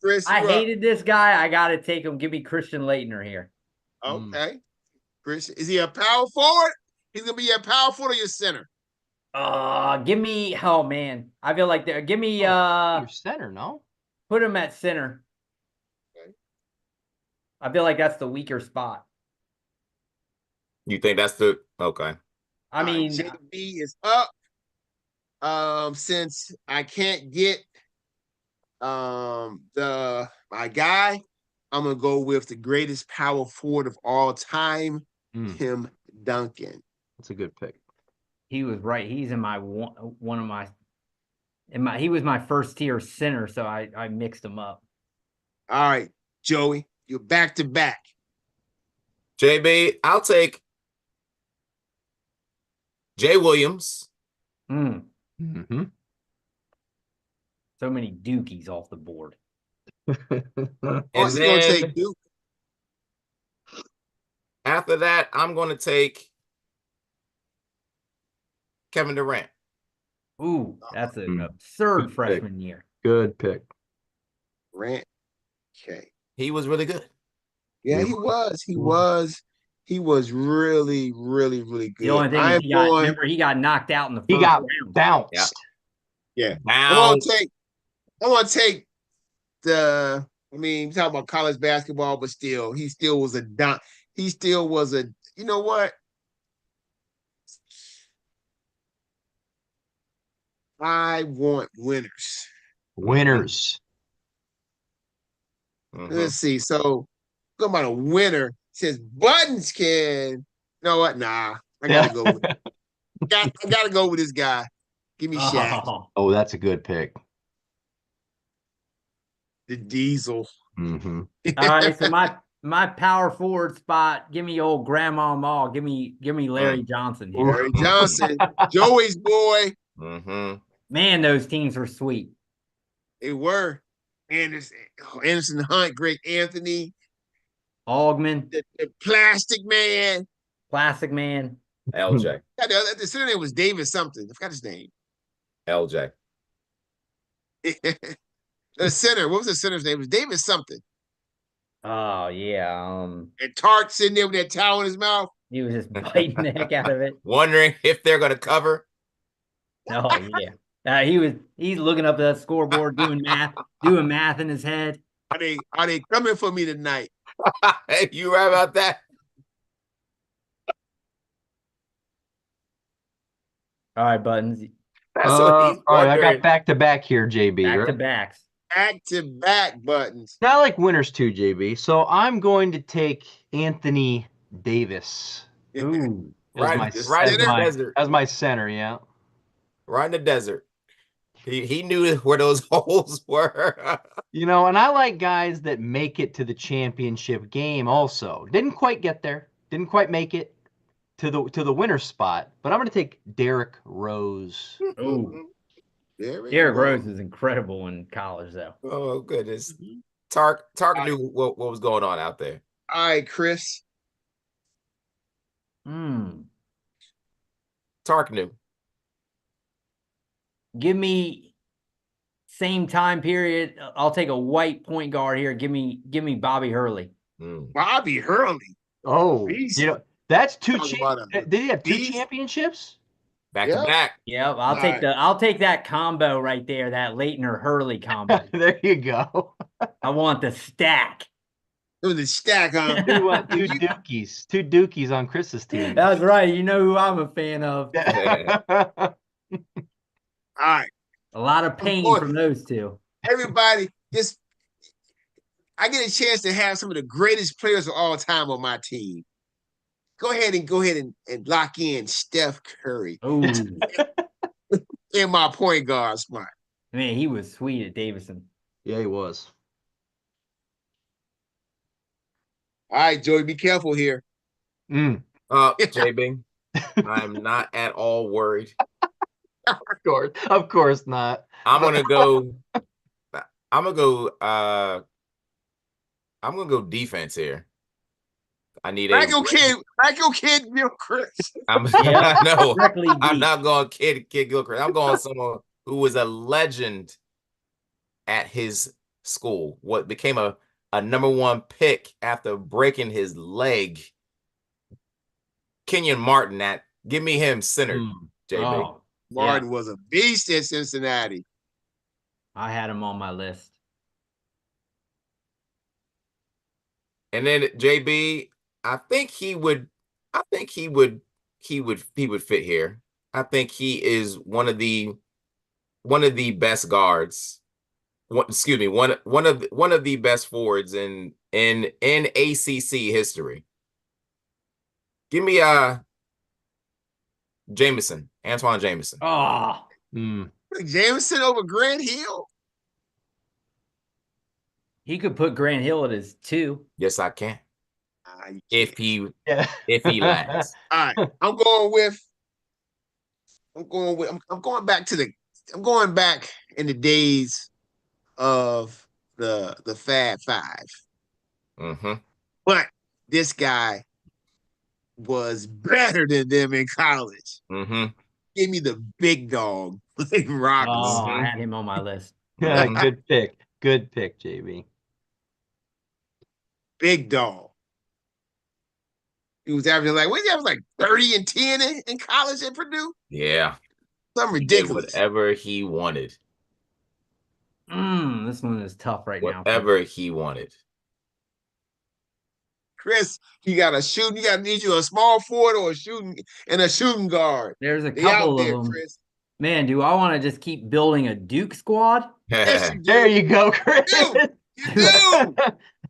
Chris, you up. hated this guy. I got to take him. Give me Christian Leitner here. Okay. Chris, is he a power forward? He's going to be your power forward or your center? Give me. Oh man, I feel like give me. your center, no? Put him at center. Okay. I feel like that's the weaker spot. You think that's the okay? I mean, JB is up. Since I can't get my guy, I'm gonna go with the greatest power forward of all time, Tim Duncan. That's a good pick. he was right. He's in my one of my. He was my first tier center, so I mixed him up. All right, Joey, you're back to back. JB, I'll take Jay Williams. Mm-hmm. So many dookies off the board. And Gonna then take Duke. after that, I'm going to take Kevin Durant. Ooh, that's an absurd Good freshman year. Good pick. Durant. Okay. He was really good. Yeah, he was. He was really, really, really good. The only thing is remember he got knocked out in the first He got round. bounced. Yeah. Now, I want to take the. I mean, talk about college basketball, but still, he still was a. He still was a. You know what? I want winners. Winners. Let's see. So, go about a winner. Says Buttons can. You know what? Nah, I gotta go. With I gotta go with this guy. Give me Shaq, Oh, that's a good pick. the Diesel. Mm-hmm. All right, so my power forward spot. Give me old Grandma Ma. Give me Larry Johnson here. Larry Johnson, Joey's boy. mm-hmm. Man, those teams were sweet. They were Anderson Hunt, Greg Anthony, Augman, the Plastic Man. Plastic Man. LJ. The center name was David something. I forgot his name. LJ. The center. What was the center's name? It was David something. Oh yeah. And Tart sitting there with that towel in his mouth. He was just biting the heck out of it. Wondering if they're going to cover. Oh yeah. He's looking up at that scoreboard, doing math in his head. Are they coming for me tonight? Hey, you right about that? All right, Buttons. That's what he's all right, I wondering. got back to back here, JB. Back right? to backs. Back to back Buttons. I like winners too, JB. So I'm going to take Anthony Davis Ooh. as Right, my just right in the as my- desert. as my center. Yeah. Right in the desert. He knew where those holes were. You know, and I like guys that make it to the championship game also. Didn't quite get there. Didn't quite make it to the winner spot. But I'm going to take Derrick Rose. Oh, Derrick Derrick Rose Rose. was incredible in college, though. Oh goodness. Mhm. Tark knew what was going on out there. All right, Chris. Hmm. Tark knew. Give me same time period. I'll take a white point guard here. Give me Bobby Hurley. Mm. Bobby Hurley. Oh, Beast. you know, that's two. Talking about a Did he have two beast. championships? Back Yeah. to back. Yep, Right. I'll take that combo right there, that Leitner Hurley combo. There you go. I want the stack. It was a stack on. Two dookies on Chris's team. That's right. You know who I'm a fan of. All right. A lot of pain course. from those two. Everybody, just I get a chance to have some of the greatest players of all time on my team. Go ahead and lock in Steph Curry Oh, in my point guard spot. man, he was sweet at Davidson. Yeah, he was. All right, Joey, be careful here. JB, I'm not at all worried. Of course not. I'm gonna go defense here. I need Like your kid, Bill Chris. Yeah. No, Strictly I'm deep. not going kid Gilchrist. I'm going someone who was a legend at his school. What became a #1 pick after breaking his leg. Kenyon Martin. Give me him centered. JB. Oh, Martin was a beast at Cincinnati. I had him on my list. And then JB, I think he would fit here. I think he is one of the best guards. One of the best forwards in ACC history. Give me Jameson, Antoine Jameson. Oh, Jameson over Grant Hill. he could put Grant Hill at his 2. Yes, I can. You If can't. he lasts. All right, I'm going back in the days of the Fab Five. Mm-hmm. But this guy was better than them in college. Mm-hmm. Give me the big dog, Blake Robertson. Oh, I had him on my list. Good pick. Good pick, JB. Big dog. He was averaging like 30 and 10 in college at Purdue. Yeah. Something He did ridiculous. whatever he wanted. This one is tough right now. Whatever he wanted. Chris, you need you a small forward or a shooting guard. There's a They out couple of there, them. Chris. Man, do I want to just keep building a Duke squad? Yes, you do. There you go, Chris. You do.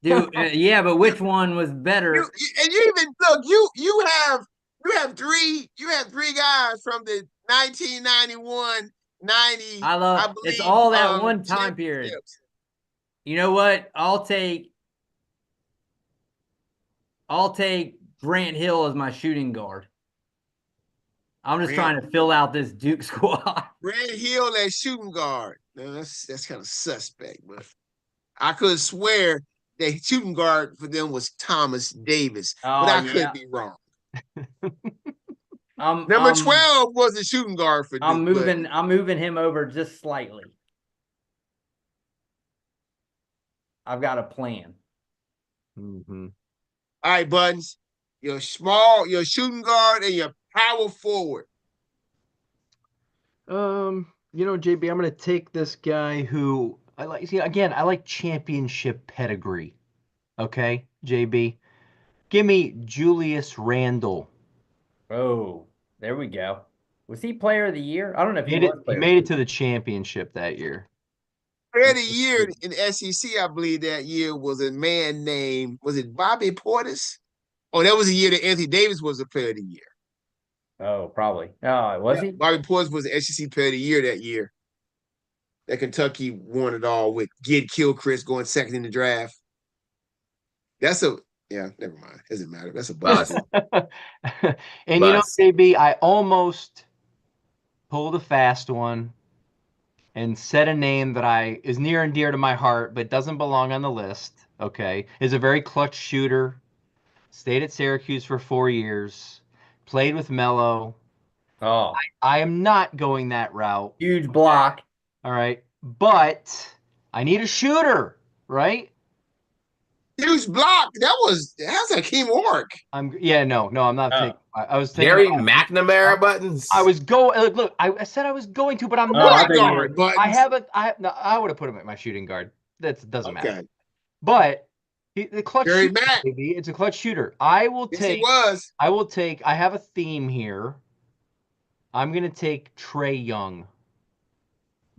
Dude, yeah, but which one was better? And you even look. You have three guys from the 1991, 90. I believe, it's all that one time period. You know what? I'll take Grant Hill as my shooting guard. I'm just trying to fill out this Duke squad. Grant Hill as shooting guard. Now, that's kind of suspect, but I could swear that shooting guard for them was Thomas Davis, but I could be wrong. Number 12 was the shooting guard for Duke. I'm moving him over just slightly. I've got a plan. Mm-hmm. All right, Buttons. Your shooting guard and your power forward. JB, I'm gonna take this guy who I like. See, again, I like championship pedigree. Okay, JB, give me Julius Randle. Oh, there we go. Was he player of the year? I don't know if He made it to the championship that year. Player of the year in the SEC, I believe that year was a man named, was it Bobby Portis? Oh, that was the year that Anthony Davis was the player of the year. Oh, probably. Oh, was he? Bobby Portis was the SEC player of the year that year. that Kentucky won it all with Gilchrist going second in the draft. Never mind. Doesn't matter. That's a bust. And you know, JB, I almost pulled a fast one and said a name that is near and dear to my heart, but doesn't belong on the list. Okay, is a very clutch shooter. Stayed at Syracuse for 4 years. Played with Melo. Oh, I am not going that route. huge block. All right, but I need a shooter, right? Huge block. How's Hakeem Warwick? I'm not taking. I was thinking Gary McNamara buttons. I was going. Look, I said I was going to, but I'm Point not. guard buttons. I would have put him at my shooting guard. That doesn't matter. Okay. But the clutch Gary shooter, Mack. baby, it's a clutch shooter. I will Yes, take. he was. I will take. I have a theme here. I'm gonna take Trae Young.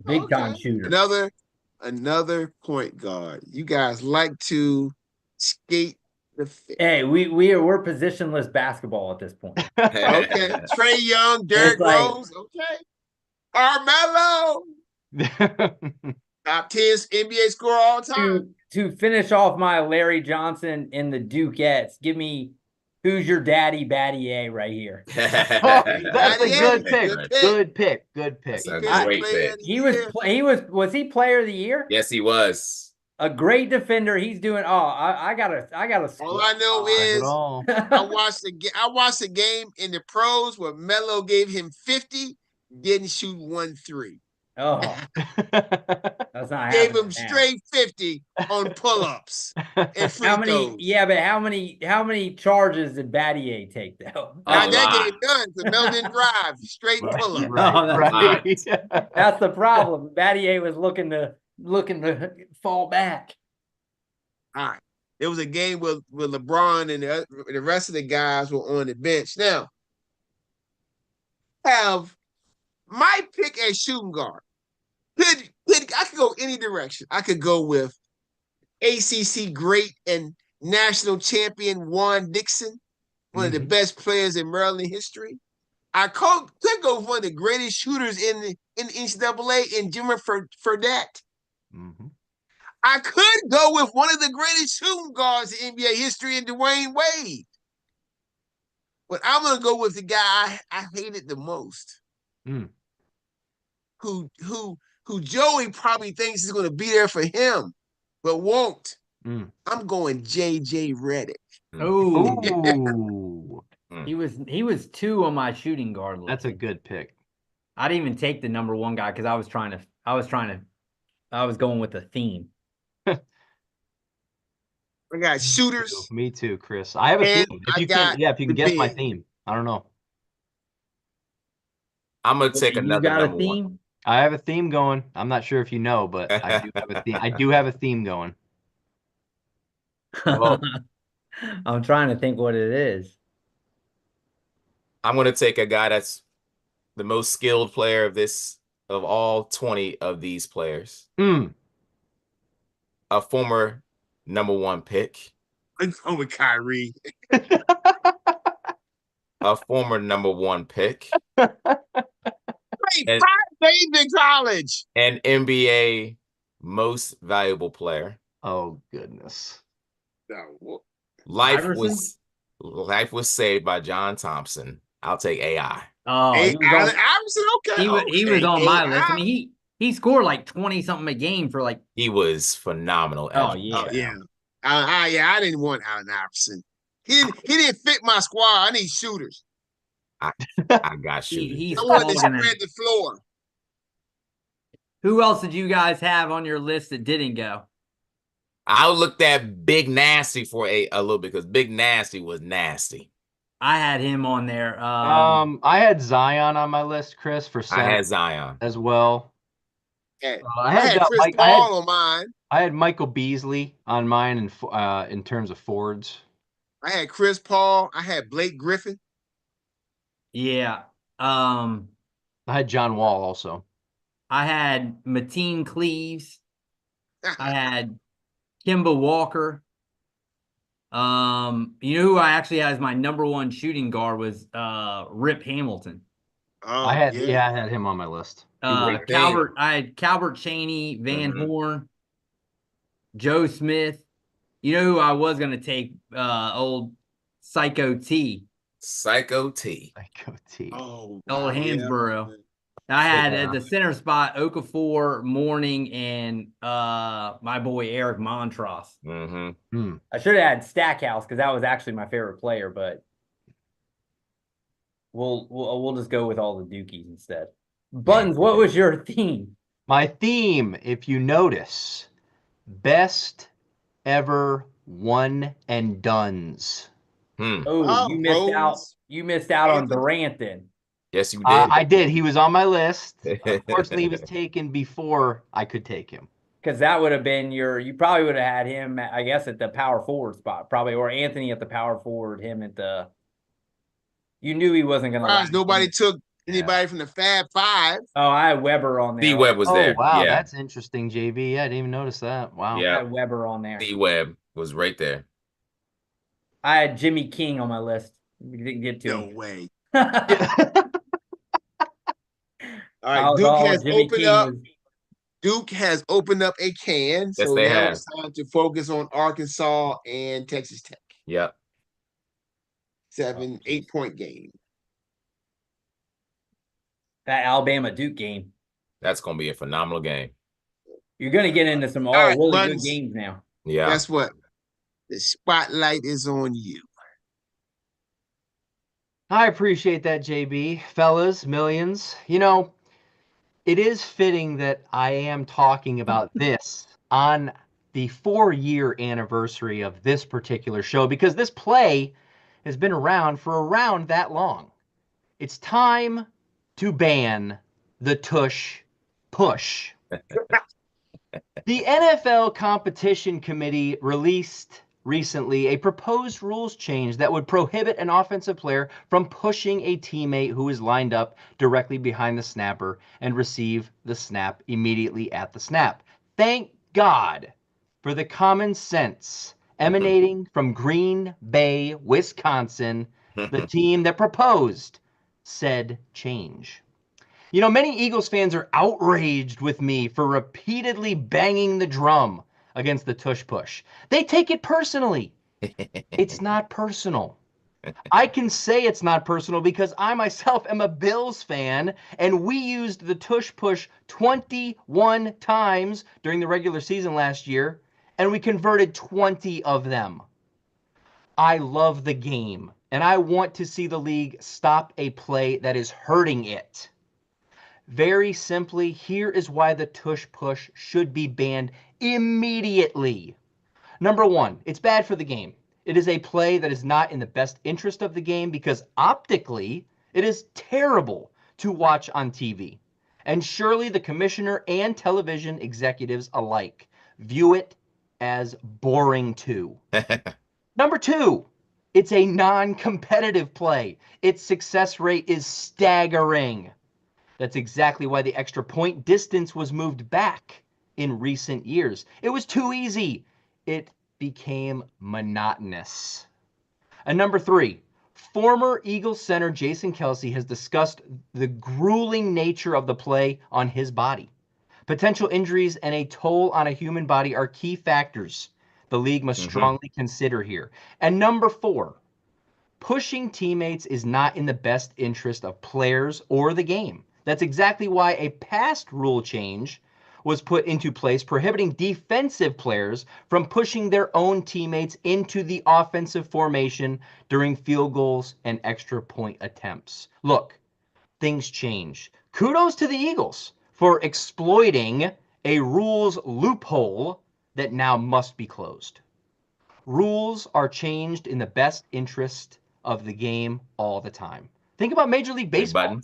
Big time shooter. Another point guard. You guys like to skate the fit. Hey, we're positionless basketball at this point. Okay. Trae Young, Derrick Rose. Okay. Carmelo. Top 10 NBA scorer all time. To finish off my Larry Johnson and the Dukettes, give me who's your daddy Battier right here. That's a good pick. Good pick. That's a great pick. Was he player of the year? Yes, he was. A great defender. He's doing. I gotta. All I know is I watched the game in the pros where Melo gave him 50, didn't shoot 1 3. Oh, that's not gave him straight 50 on pull-ups and free throws. Yeah, but how many charges did Battier take though? Now that game done because Melo didn't drive, straight pull-up. That's the problem. Battier was looking to fall back. All right. It was a game with LeBron and the rest of the guys were on the bench. Now, have my pick as shooting guard. I could go any direction. I could go with ACC great and national champion Juan Dixon, one of the best players in Maryland history. I could go with one of the greatest shooters in the NCAA in Jimmer Fredette. I could go with one of the greatest shooting guards in NBA history in Dwayne Wade. But I'm going to go with the guy I hated the most. Who Joey probably thinks is going to be there for him, but won't. I'm going JJ Redick. Oh, he was 2 on my shooting guard list. That's a good pick. I didn't even take the number 1 guy because I was going with a theme. I got shooters. Me too, Chris. I have a theme. If you can guess my theme. I don't know. I'm gonna take another number 1. I have a theme going. I'm not sure if you know, but I do have a theme. I do have a theme going. Well, I'm trying to think what it is. I'm gonna take a guy that's the most skilled player of all 20 of these players. A former number 1 pick. I'm going with Kyrie. A former number 1 pick. Hey, 5 days in college. An NBA most valuable player. Oh goodness. No. Life was saved by John Thompson. I'll take AI. Oh, Allen Iverson, okay. He was on my list. I mean, he scored like 20-something a game for like. He was phenomenal. Oh yeah. I didn't want Allen Iverson. He didn't fit my squad. I need shooters. I got shooters. I wanted to spread the floor. Who else did you guys have on your list that didn't go? I looked at Big Nasty for a little bit because Big Nasty was nasty. I had him on there. I had Zion on my list, Chris, for 7. I had Zion as well. Yeah. I had Chris Paul on mine. I had Michael Beasley on mine in terms of forwards. I had Chris Paul. I had Blake Griffin. Yeah. I had John Wall also. I had Mateen Cleaves. I had Kemba Walker. You know who I actually had as my number 1 shooting guard was Rip Hamilton. Oh, I had yeah. I had him on my list. He was Big thing. I had Calvert Cheney, Van Mhm. Horn, Joe Smith. You know who I was gonna take? Old Psycho T, Psycho T. Psycho T. Oh, old wow. Yeah. Hansborough. I had Yeah. at the center spot Okafor, Morning, and my boy Eric Montross. Mm-hmm. I should have had Stackhouse because that was actually my favorite player, but we'll just go with all the Dukies instead. Buttons, what was your theme? My theme, if you notice, best ever one and dones. Oh, you missed out. Rose. You missed out on Anthony. Durant then. Yes, you did. I did. He was on my list. Unfortunately, he was taken before I could take him. Because that would have been you probably would have had him, I guess, at the power forward spot, probably, or Anthony at the power forward, him at the. You knew he wasn't going to last. Nobody took anybody from the Fab Five. Oh, I had Weber on there. D-Web was Oh, there. wow. Yeah. That's interesting, JB. Yeah, I didn't even notice that. Wow. I Yeah. had Weber on there. D-Web was right there. I had Jimmy King on my list. We didn't get to No him. way. I All right, was Duke all has Jimmy opened King up. was- Duke has opened up a can. Yes, So they now have. it's time to focus on Arkansas and Texas Tech. Yep. 7-8 point game. that Alabama Duke game. That's going to be a phenomenal game. You're going to get into some All right, really Buttons. good games now. Yeah. Guess what? The spotlight is on you. I appreciate that, JB. Fellas, millions. You know, it is fitting that I am talking about this on the 4-year anniversary of this particular show because this play has been around for around that long. It's time to ban the tush push. The NFL Competition Committee released recently a proposed rules change that would prohibit an offensive player from pushing a teammate who is lined up directly behind the snapper and receive the snap immediately at the snap. Thank God for the common sense emanating from Green Bay, Wisconsin, the team that proposed said change. You know, many Eagles fans are outraged with me for repeatedly banging the drum against the tush push. They take it personally. It's not personal. I can say it's not personal because I myself am a Bills fan, and we used the tush push 21 times during the regular season last year, and we converted 20 of them. I love the game, and I want to see the league stop a play that is hurting it. Very simply, here is why the tush push should be banned immediately. Number one, it's bad for the game. It is a play that is not in the best interest of the game because optically, it is terrible to watch on TV. And surely the commissioner and television executives alike view it as boring too. Number two, it's a non-competitive play. Its success rate is staggering. That's exactly why the extra point distance was moved back in recent years. It was too easy. It became monotonous. And number three, former Eagles center Jason Kelce has discussed the grueling nature of the play on his body. Potential injuries and a toll on a human body are key factors the league must strongly consider here. And number four, pushing teammates is not in the best interest of players or the game. That's exactly why a past rule change was put into place prohibiting defensive players from pushing their own teammates into the offensive formation during field goals and extra point attempts. Look, things change. Kudos to the Eagles for exploiting a rules loophole that now must be closed. Rules are changed in the best interest of the game all the time. Think about Major League Baseball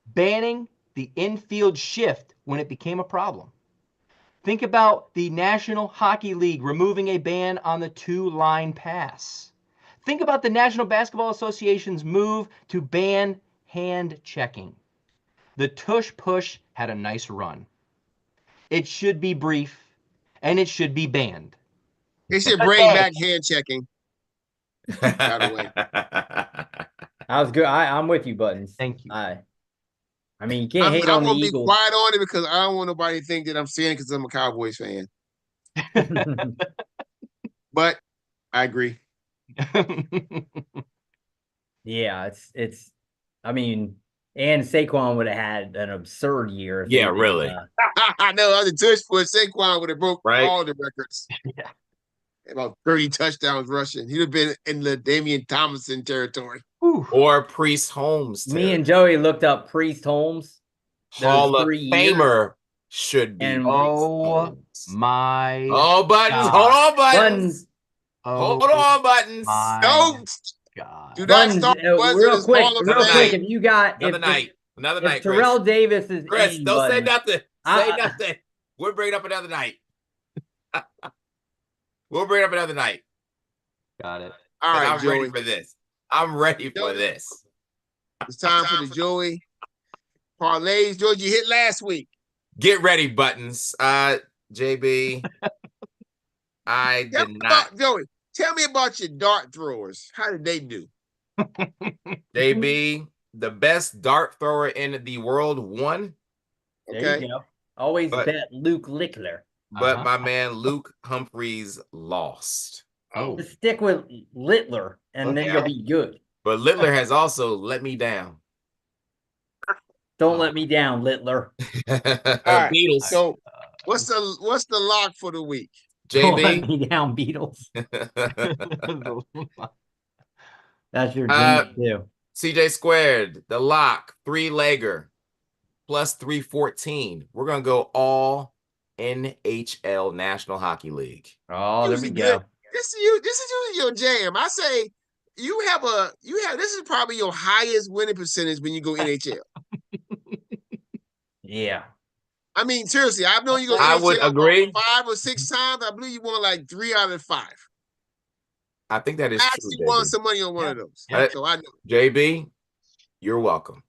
banning the infield shift when it became a problem. Think about the National Hockey League removing a ban on the two-line pass. Think about the National Basketball Association's move to ban hand checking. The tush push had a nice run. It should be brief, and it should be banned. They should bring back hand checking. By the way. I was good. I'm with you, Buttons. Thank you. I mean, you can't hate on I'm the gonna be Eagles. quiet on it because I don't want nobody to think that I'm saying it because I'm a Cowboys fan. But I agree. Yeah, it's. I mean, and Saquon would have had an absurd year. If they Yeah, didn't, really. I know other tush for Saquon would have broke Right. all the records. Yeah. About 30 touchdowns rushing. He'd have been in the Damian Thomason territory. Whew. Or Priest Holmes. Me and Joey looked up Priest Holmes. Hall of 3 years. Famer should be. And- Priest Oh Holmes. my. Oh, Buttons. God. Hold on, Buttons. Buttons. Hold on, Buttons. My Don't God. do not Buttons, start real quick, Hall of real Fame. quick. If you got Another night. Another night, if Terrell Davis is Chris, in, don't say Buttons, nothing. Say nothing. We'll bring it up another night. We'll bring it up another night. Got it. All right, I'm Joey. ready for this. I'm ready for Joey. this. It's time for the Joey parlays. George, you hit last week. Get ready, Buttons. JB. I Tell did me not. about, Joey, tell me about your dart throwers. How did they do? JB, the best dart thrower in the world won, there Okay. you go. Always But- bet Luke Lickler. but my man Luke Humphreys lost. Oh. Just stick with Littler, and then Okay. you'll be good. But Littler has also let me down. Don't let me down, Littler. right. Beatles. So what's the lock for the week? Don't let JB. me down, Beatles. That's your Uh, dream too. CJ squared, the lock, 3-legger, plus 314. We're gonna go all NHL National Hockey League. Oh, there we Usually go. This is usually your jam. I say you have this is probably your highest winning percentage when you go NHL. Yeah. I mean, seriously, I've known you go I NHL would agree. 5 or 6 times. I believe you won like 3 out of 5. I think that is I true. actually won JB. some money on one of those. Yeah. So I know. JB, you're welcome.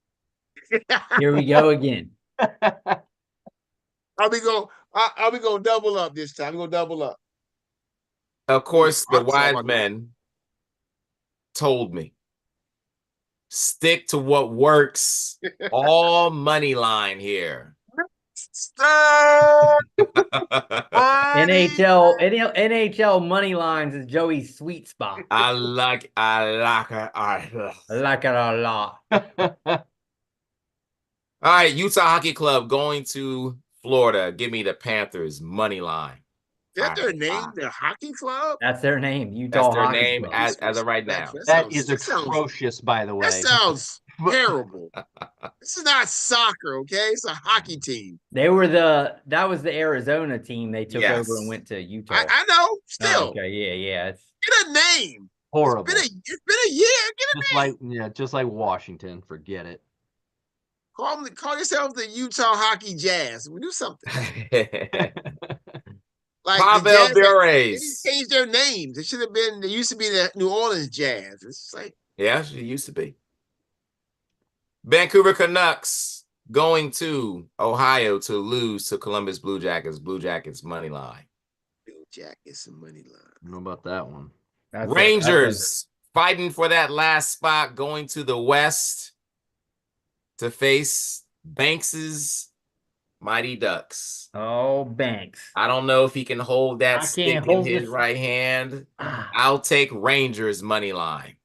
Here we go again. I'll be going double up this time. I'm gonna double up. Of course, the I'm sorry wise about that. men told me stick to what works. All money line here. Stop. NHL money lines is Joey's sweet spot. I like it. I like it a lot. All right, Utah Hockey Club going to Florida. Give me the Panthers money line. That's their name, their hockey club. That's their name. Utah That's their Hockey name Club. as of right now. That is atrocious, by the way. That sounds terrible. This is not soccer, okay? It's a hockey team. That was the Arizona team they took over and went to Utah. I know. Oh, Still, okay, yeah. It's get a name. Horrible. It's been a year. Get a name. Just like Washington. Forget it. Call yourselves the Utah Hockey Jazz. We do something. Like Pavel the Jazz, they Bures. changed their names. It should have been. They used to be the New Orleans Jazz. It's just like Yeah, she used to be. Vancouver Canucks going to Ohio to lose to Columbus Blue Jackets. Blue Jackets money line. Blue Jackets and money line. I don't know about that one. that's Rangers fighting for that last spot, going to the West to face Banks's Mighty Ducks. Oh, Banks. I don't know if he can hold that I stick can't in hold his this- right hand. Ah, I'll take Rangers money line.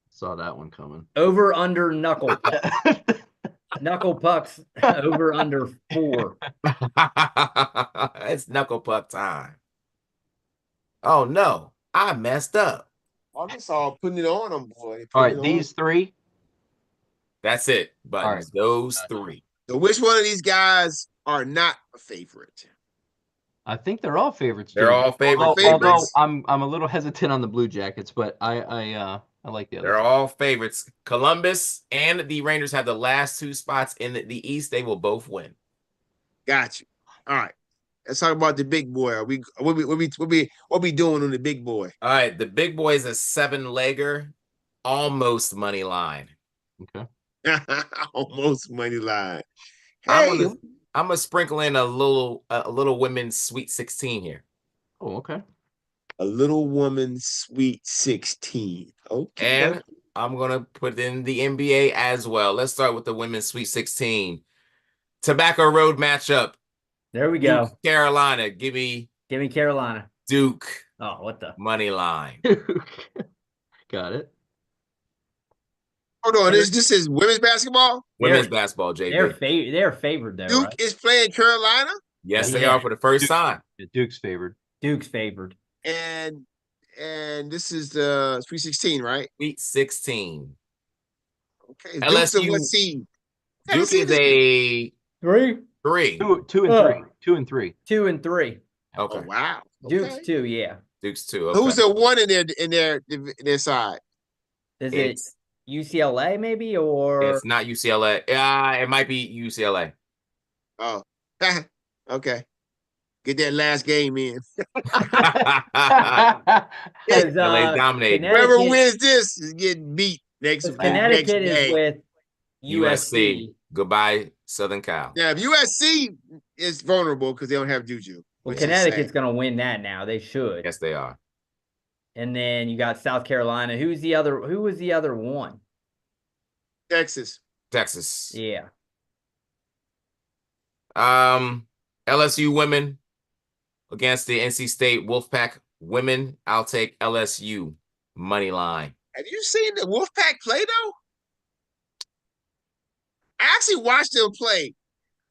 Saw that one coming. over under knuckle puck. Knuckle pucks over under 4. It's knuckle puck time. Oh no, I messed up. Arkansas putting it on them, boy. All Putting right, it on. these three. That's it. But All right. those three. So which one of these guys are not a favorite? I think they're all favorites. They're Jay. all favorites. Although I'm a little hesitant on the Blue Jackets, but I like the other. They're all favorites. Columbus and the Rangers have the last 2 spots in the East. They will both win. Got you. All right. Let's talk about the big boy. What we doing on the big boy? All right, the big boy is a 7-legger, almost money line. Okay. Almost money line. I'm Hey, gonna sprinkle in a little women's Sweet 16 here. Oh, okay. a little woman, sweet 16. Okay. And I'm gonna put in the NBA as well. Let's start with the women's Sweet 16. Tobacco Road matchup. There we go. Duke, Carolina. Give me Carolina. Duke. Oh, what the? Money line. Got it. Hold on, this is women's basketball? Women's basketball, JB. They're favored though, Duke right? is playing Carolina? Yes, they Yeah. are for the first time. Duke's favored. Duke's favored. And this is the Sweet 16, right? Sweet 16. Okay. Duke's LSU. a what seed? Duke is a 3, 3. 2 and 3. 2 and 3. 2 and 3. Okay. Oh, wow. Duke's Okay. 2, yeah. Duke's 2. Okay. Who's the one in their side? Is It's- it UCLA maybe or It's not UCLA. It might be UCLA. Oh, okay. Get that last game in. Because, LA dominated. Whoever Connecticut, wins this is getting beat next Connecticut next is day. with USC. USC. Goodbye, Southern Cal. Now, if USC is vulnerable because they don't have Juju. Well, which is Connecticut's sad. going to win that now. They should. Yes, they are. And then you got South Carolina. Who was the other one? Texas. Texas. Yeah. LSU women against the NC State Wolfpack women. I'll take LSU money line. Have you seen the Wolfpack play though? I actually watched them play.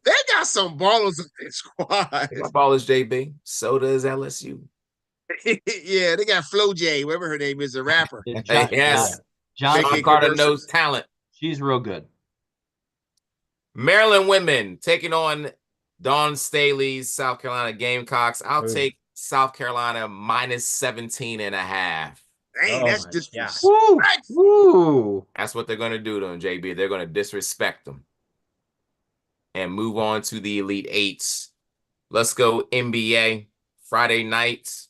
They got some ballers on their squad. My ball is JB. So does LSU. Yeah, they got Flo J, whatever her name is, a rapper. Yes. John Sean Big Carter commercials. knows talent. She's real good. Maryland women taking on Dawn Staley's South Carolina Gamecocks. I'll Ooh. take South Carolina minus 17 and a half. Dang, Oh that's my just Woo! Woo! That's what they're going to do to them, JB. They're going to disrespect them and move on to the Elite Eights. Let's go NBA Friday nights.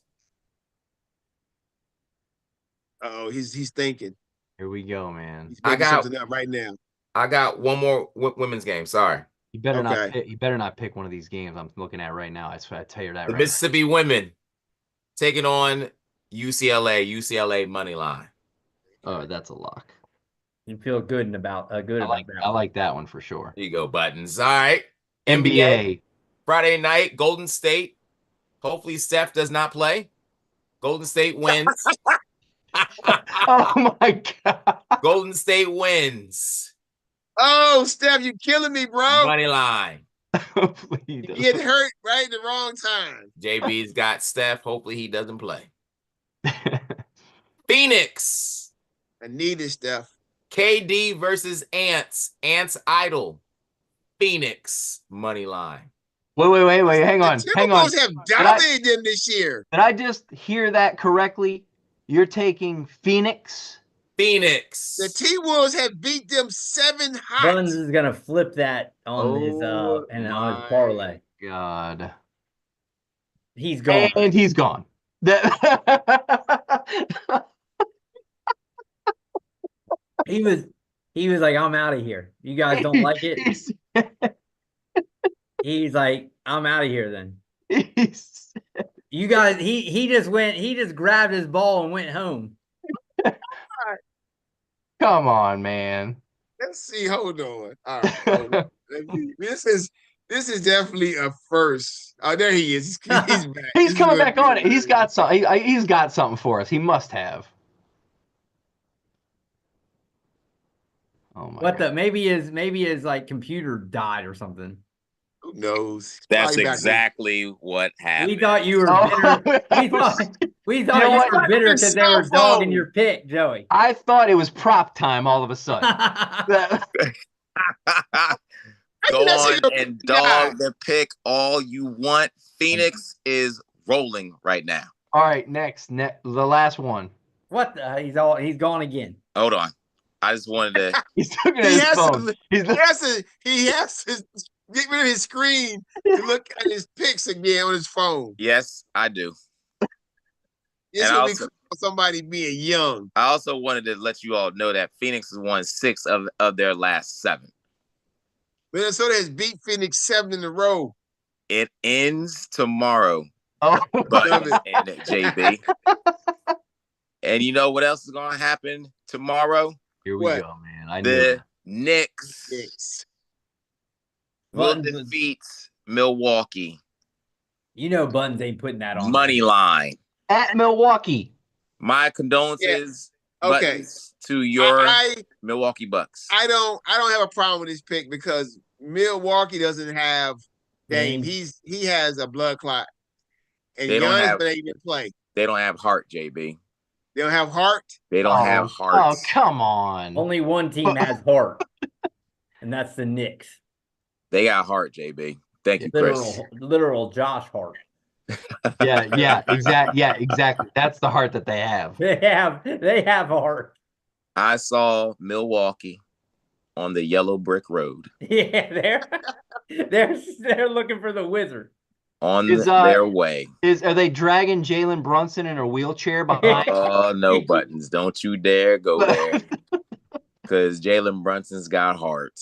Oh, he's thinking. Here we go, man. He's I making got- something up right now. I got one more women's game. Sorry. You better not. Okay. You better not pick one of these games I'm looking at right now. I tell you that The right. Mississippi women taking on UCLA money line. Oh, that's a lock. You feel good about I about like. that. I like that one for sure. Here you go, Buttons. All right. NBA. Friday night, Golden State. Hopefully Steph does not play. Golden State wins. Oh my god. Golden State wins. Oh, Steph, you killing me, bro. Money line. Please You don't. get hurt right at the wrong time. JB's got Steph. Hopefully he doesn't play. Phoenix. I needed Steph. KD versus Ants. Ants idle. Phoenix money line. Wait. Hang on. The Hang on. Timberwolves have dominated them this year. Did I just hear that correctly? You're taking Phoenix? Phoenix. The T-Wolves have beat them 7 hot. Buns is gonna flip that on his Oh on his my parlay. God. He's gone. And he's gone. That- He was like, I'm out of here. You guys don't like it? He's like, I'm out of here then. he's- You guys, he just grabbed his ball and went home. Come on, man. Let's see. Hold on. All right. Hold on. This is definitely a first. Oh, there he is. He's back. He's This is coming gonna back be on it. a- He's got some. He's got something for us. He must have. Oh my What God. the? Maybe his like computer died or something. Who knows? That's Probably back exactly what happened. We thought you were Oh, bitter. We thought You know you what? were bitter Your because they were cell dogging phone. your pick, Joey. I thought it was prop time all of a sudden. That- Go that's on your and guy. dog the pick all you want. Phoenix is rolling right now. all right, next, the last one. What the? He's gone again. Hold on. I just wanted to. He's looking at He his has phone. to, He's he has to get rid of his screen to look at his picks again on his phone. Yes, I do. This And will be also- somebody being young. I also wanted to let you all know that Phoenix has won 6 of their last 7. Minnesota has beat Phoenix 7 in a row. It ends tomorrow. oh, But and JB. And you know what else is going to happen tomorrow? Here we What? go, man. I knew The it. Knicks Knicks. will Buttons was- defeat Milwaukee. You know, Buttons ain't putting that on Money there. line. At Milwaukee. My condolences, Okay. Buttons, to your I Milwaukee Bucks. I don't have a problem with this pick because Milwaukee doesn't have Dame. Dame. He has a blood clot. And They don't Giannis have- doesn't even play. They don't have heart, JB. They don't have heart. They don't have Oh, heart. come on. Only one team has heart, and that's the Knicks. They got heart, JB. Thank you, Chris. Literal Josh Hart. Yeah, exactly. That's the heart that they have. They have heart. I saw Milwaukee on the yellow brick road Yeah, they're looking for the wizard. on Is, their way. Are they dragging Jalen Brunson in a wheelchair behind? Oh, no, Buttons. Don't you dare go there. Because Jalen Brunson's got heart.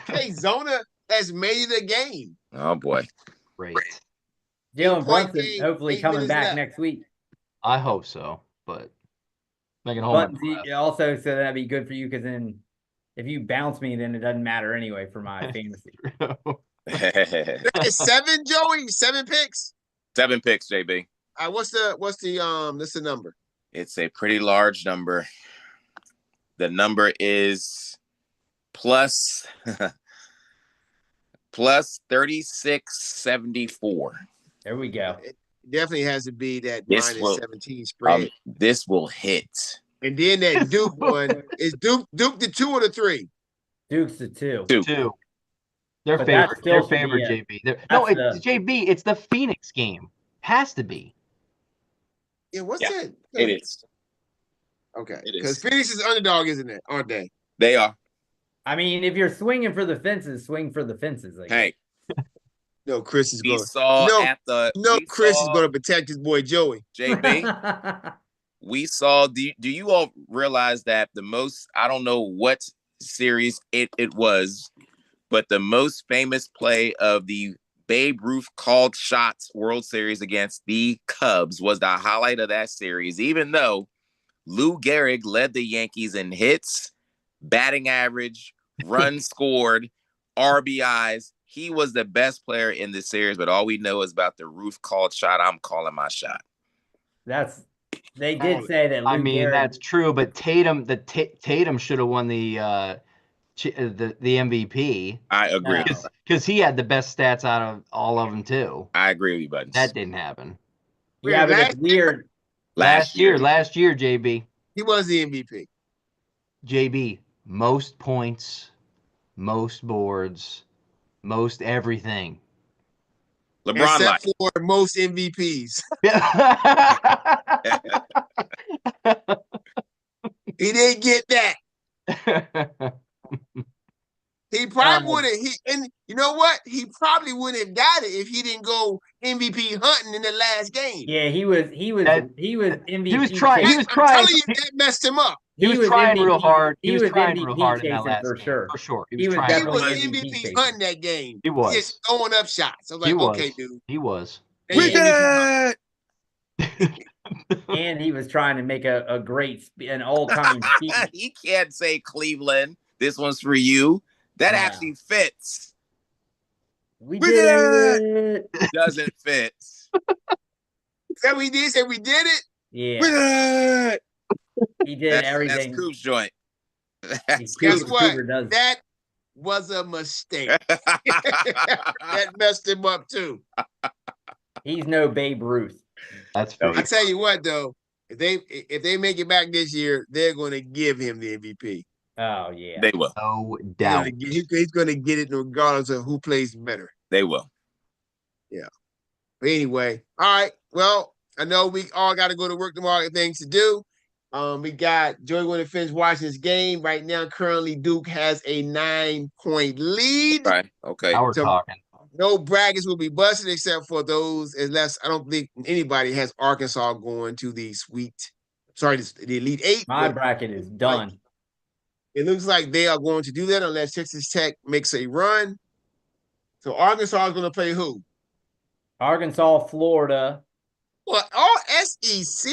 Hey, Zona has made it a game. Oh, boy. Great. Jalen 8-point Brunson game, hopefully 8 coming minutes back left. next week. I hope so, but making home. But also, so that'd be good for you because then if you bounce me, then it doesn't matter anyway for my fantasy. It's 7, Joey. 7 picks. 7 picks, JB. What's the number? It's a pretty large number. The number is plus 3674. There we go. It definitely has to be that This minus will- 17 spread. This will hit. And then that Duke one is Duke the 2 or the 3. Duke's the 2. Two. They're But that favored. still They're should be favored, it. JB. No, That's it's JB. It's the Phoenix game. Has to be. Yeah, what's Yeah, that? It is. Okay. It Because is. Phoenix is underdog, isn't it? Aren't they? They are. I mean, if you're swinging for the fences, swing for the fences. I guess. Hey, No, Chris is we going. saw No, at the. No, we Chris is saw- going to protect his boy Joey. JB. We saw. Do you all realize that the most? I don't know what series it was, but the most famous play of the Babe Ruth called shots World Series against the Cubs was the highlight of that series. Even though Lou Gehrig led the Yankees in hits, batting average, runs scored, RBIs. He was the best player in the series, but all we know is about the Ruth called shot. I'm calling my shot. They did say that. I Lou mean, Gehrig- that's true, but Tatum should have won the MVP I agree. No. because he had the best stats out of all of them too. I agree with you, Buttons. That didn't happen. Yeah, but it's Last weird. Last year, JB. He was the MVP. JB, most points, most boards, most everything. LeBron Except like. for most MVPs. He didn't get that. He probably wouldn't. And you know what? He probably wouldn't have got it if he didn't go MVP hunting in the last game. Yeah, he was MVP. He was trying- chasing. he was I'm trying- telling you, that messed him up. He was trying real hard. He was trying MVP real hard in that chasing last for game, sure. for sure. He was trying He real was definitely hard. MVP MVP chasing. hunting that game. He was. Just throwing up shots. I was He like, was. okay, dude. He was. They MVP And he was trying to make an all-time speed. He can't say Cleveland. This one's for you. That Yeah. actually fits. We We did it. Doesn't fit. Said we did. Said we did it. Yeah, he did That's everything. Coop's joint. That's Guess Coop's. what? Cooper does. That was a mistake. That messed him up too. He's no Babe Ruth. That's No, fair. I tell you what, though, if they make it back this year, they're going to give him the MVP. Oh yeah. They will. No doubt. He's going to get it regardless of who plays better. They will. But anyway, all right. Well, I know we all got to go to work tomorrow. Things to do. We got Joey going to finish watching this game right now. Currently, Duke has a 9-point lead. Right. Okay. Now we're So- talking. No brackets will be busted except for those, unless I don't think anybody has Arkansas going to the the Elite Eight. My but bracket is done. it looks like they are going to do that unless Texas Tech makes a run. So Arkansas is going to play who? Arkansas, Florida. What? All SEC?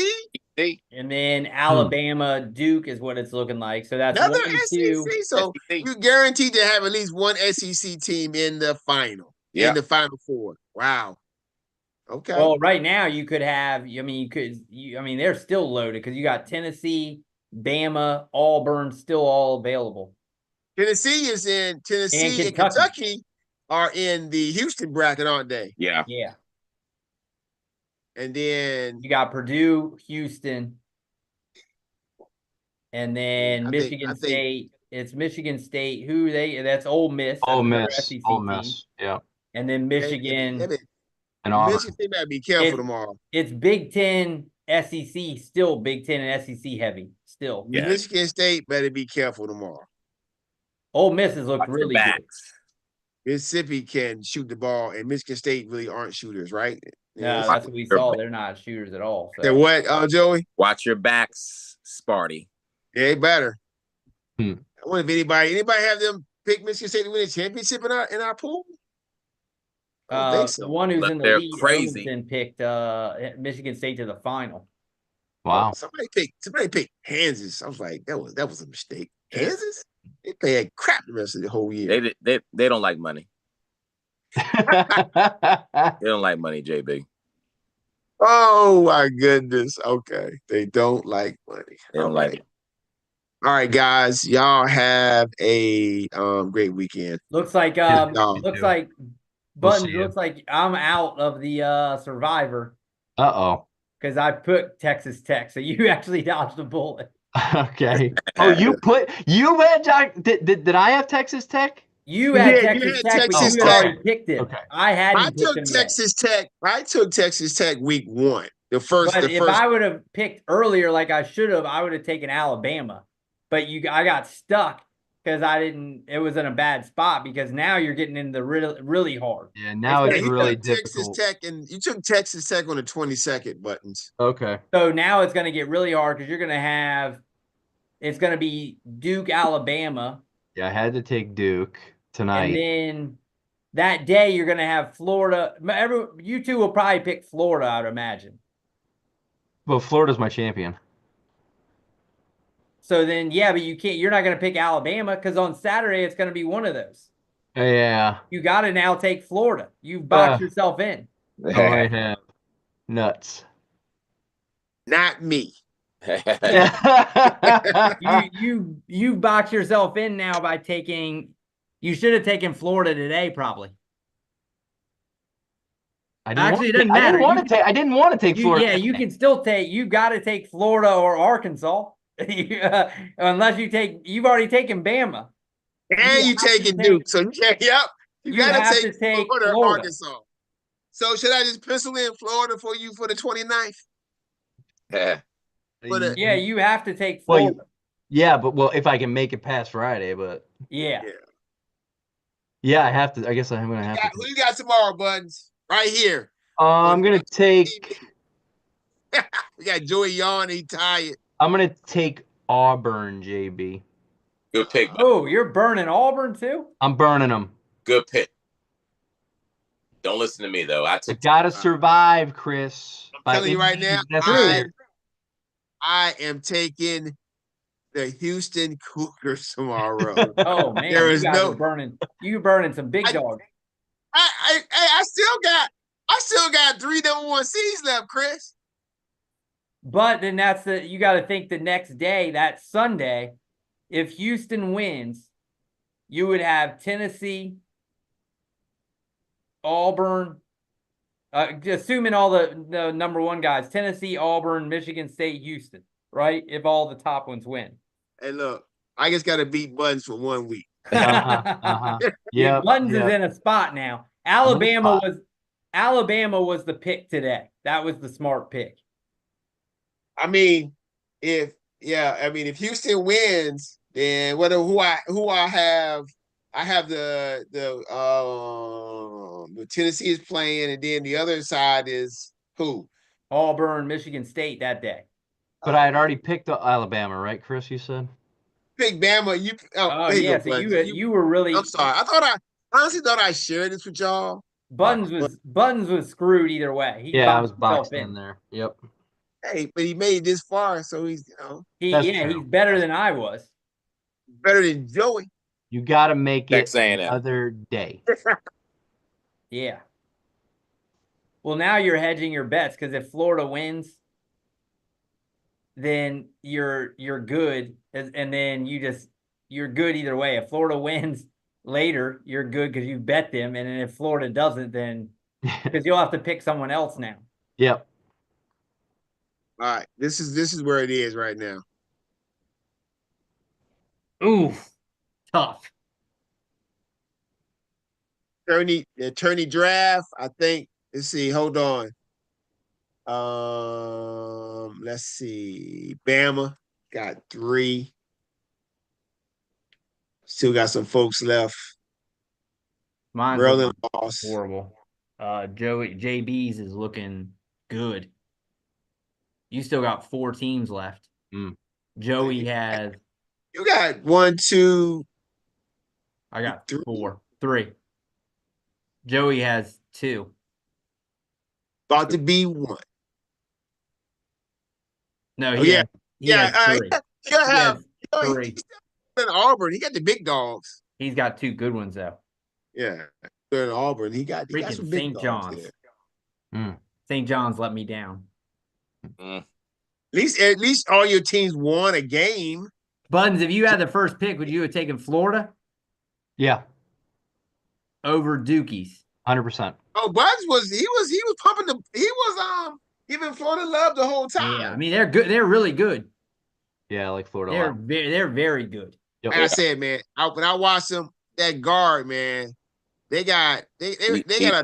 SEC. And then Alabama, Duke is what it's looking like. So that's Another 1 and 2. SEC. So SEC. you're guaranteed to have at least one SEC team in the final. Yeah. In the Final Four. Wow. Okay. Well, right now you could have. I mean, they're still loaded because you got Tennessee, Bama, Auburn still all available. Tennessee and Kentucky are in the Houston bracket, aren't they? Yeah. Yeah. And then You got Purdue, Houston, and then I Michigan think- State. It's Michigan State. That's Ole Miss. Ole That's another Miss. SEC Ole team. Miss. Yeah. And then Michigan. And Auburn. Michigan State better be careful It- tomorrow. It's Big Ten, SEC, still Big Ten and SEC heavy. Still. Yeah. Michigan State better be careful tomorrow. Ole Miss has looked Watch your really good. backs. Mississippi can shoot the ball, and Michigan State really aren't shooters, right? No, that's what we saw. They're not shooters at all. They're So. what, Joey? Watch your backs, Sparty. Yeah, they better. Hmm. I wonder if anybody have them pick Michigan State to win a championship in our pool? I don't think so. The one who's Look, in the they're lead, crazy. Irvington, picked Michigan State to the final. Wow. Somebody picked Kansas. I was like, that was a mistake. Kansas? They played crap the rest of the whole year. They don't like money. They don't like money, JB. Oh my goodness. Okay. They don't like money. They don't All like right. it. All right, guys. Y'all have a great weekend. Looks like y'all. looks like We'll Buttons see you. looks like I'm out of the Survivor Uh-oh. because I put Texas Tech. So you actually dodged a bullet. Okay. Oh, you had Jack. Did I have Texas Tech? You had Yeah, Texas you had Tech, but Texas you had Tech. already picked it. Okay. I hadn't I picked took them yet. Texas Tech. I took Texas Tech week 1. But if I would have picked earlier like I should have, I would have taken Alabama. But I got stuck because it was in a bad spot because now you're getting into really, really hard. Yeah, now It's it's you really took difficult. Texas Tech, and you took Texas Tech on the 22nd, Buttons. Okay. So now it's going to get really hard because it's going to be Duke, Alabama. Yeah, I had to take Duke tonight. And then that day you're going to have Florida. You two will probably pick Florida, I would imagine. Well, Florida's my champion. So then, yeah, but you're not going to pick Alabama because on Saturday it's going to be one of those. Yeah. You got to now take Florida. You've boxed yourself in. Oh, I have. Nuts. Not me. You box yourself in now by taking. You should have taken Florida today, probably. Actually, it doesn't matter. I didn't want to take Florida. Yeah, you can still take. You got to take Florida or Arkansas, unless you've already taken Bama. And you taking Duke, so you can't. Yep, you got to take Florida or Arkansas. So should I just pencil in Florida for you for the 29th? Yeah, you have to take Florida. Well, if I can make it past Friday, but yeah, I have to. I guess I'm gonna have to. Who you got tomorrow, Buttons? Right here. I'm gonna take. We got Joey Yawn. He tired. I'm gonna take Auburn, JB. Good pick. Oh, you're burning Auburn too? I'm burning them. Good pick. Don't listen to me though. I gotta survive, Chris. I'm telling you right now, I am taking the Houston Cougars tomorrow. Oh man, there is you're burning some big dogs. I still got 3 number 1 seeds left, Chris. But then you got to think the next day, that Sunday, if Houston wins, you would have Tennessee, Auburn, assuming all the number 1 guys, Tennessee, Auburn, Michigan State, Houston, right? If all the top ones win. Hey, look, I just got to beat Buttons for 1 week. Yeah, Buttons is in a spot now. Alabama was the pick today. That was the smart pick. I mean, if Houston wins, then who I have? I have the Tennessee is playing, and then the other side is who? Auburn, Michigan State that day. But I had already picked Alabama, right, Chris? You said. Pick Bama. So you were really. I'm sorry. I honestly thought I shared this with y'all. Buttons was screwed either way. I was boxed in there. Yep. Hey, but he made it this far, so he's That's he's true. better than I was. better than Joey. You got to make it Texas A&M. another day. Yeah. Well, now you're hedging your bets because if Florida wins, then you're good, and then you're good either way. If Florida wins later, you're good because you bet them, and then if Florida doesn't, then because you'll have to pick someone else now. Yep. All right, this is where it is right now. Ooh, tough. Attorney draft. I think. Let's see. Hold on. Let's see. Bama got 3. Still got some folks left. Mine's Maryland looking lost. horrible. JB's is looking good. You still got 4 teams left. Joey has. You got 1, 2. I got 3. 3. Joey has 2. About to be 1. No, Oh, he yeah. has 3. You gotta have has 3. he's in Auburn. He got the big dogs. He's got 2 good ones though. Yeah. They're in Auburn. He got Freaking some big St. dogs John's. there. St. John's let me down. At least all your teams won a game. Buttons, if you had the first pick, would you have taken Florida Yeah. over Dookies? 100%. Oh, Buds was pumping giving Florida love the whole time. Yeah, I mean they're good. They're really good. Yeah, I like Florida a They're lot. they're very good. Yep. Like I said, man, when I watched them, that guard, man, they got a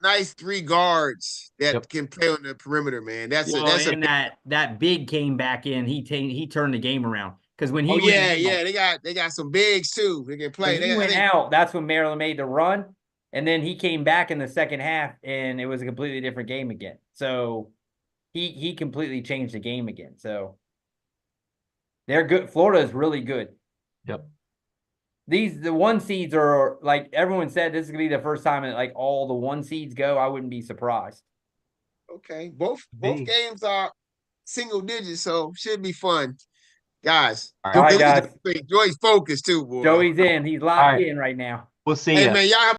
nice 3 guards that can play on the perimeter, man. That big came back in. He turned the game around because when he they got some bigs too. They can play. When he went out, that's when Maryland made the run, and then he came back in the second half, and it was a completely different game again. So he completely changed the game again. So they're good. Florida is really good. Yep. The 1 seeds are like everyone said. This is gonna be the first time that like all the 1 seeds go. I wouldn't be surprised. Okay, both games are single digits, so should be fun, guys. All right, guys. Joey's focused too, boy. Joey's in. He's locked in right now. We'll see Hey ya. man, y'all have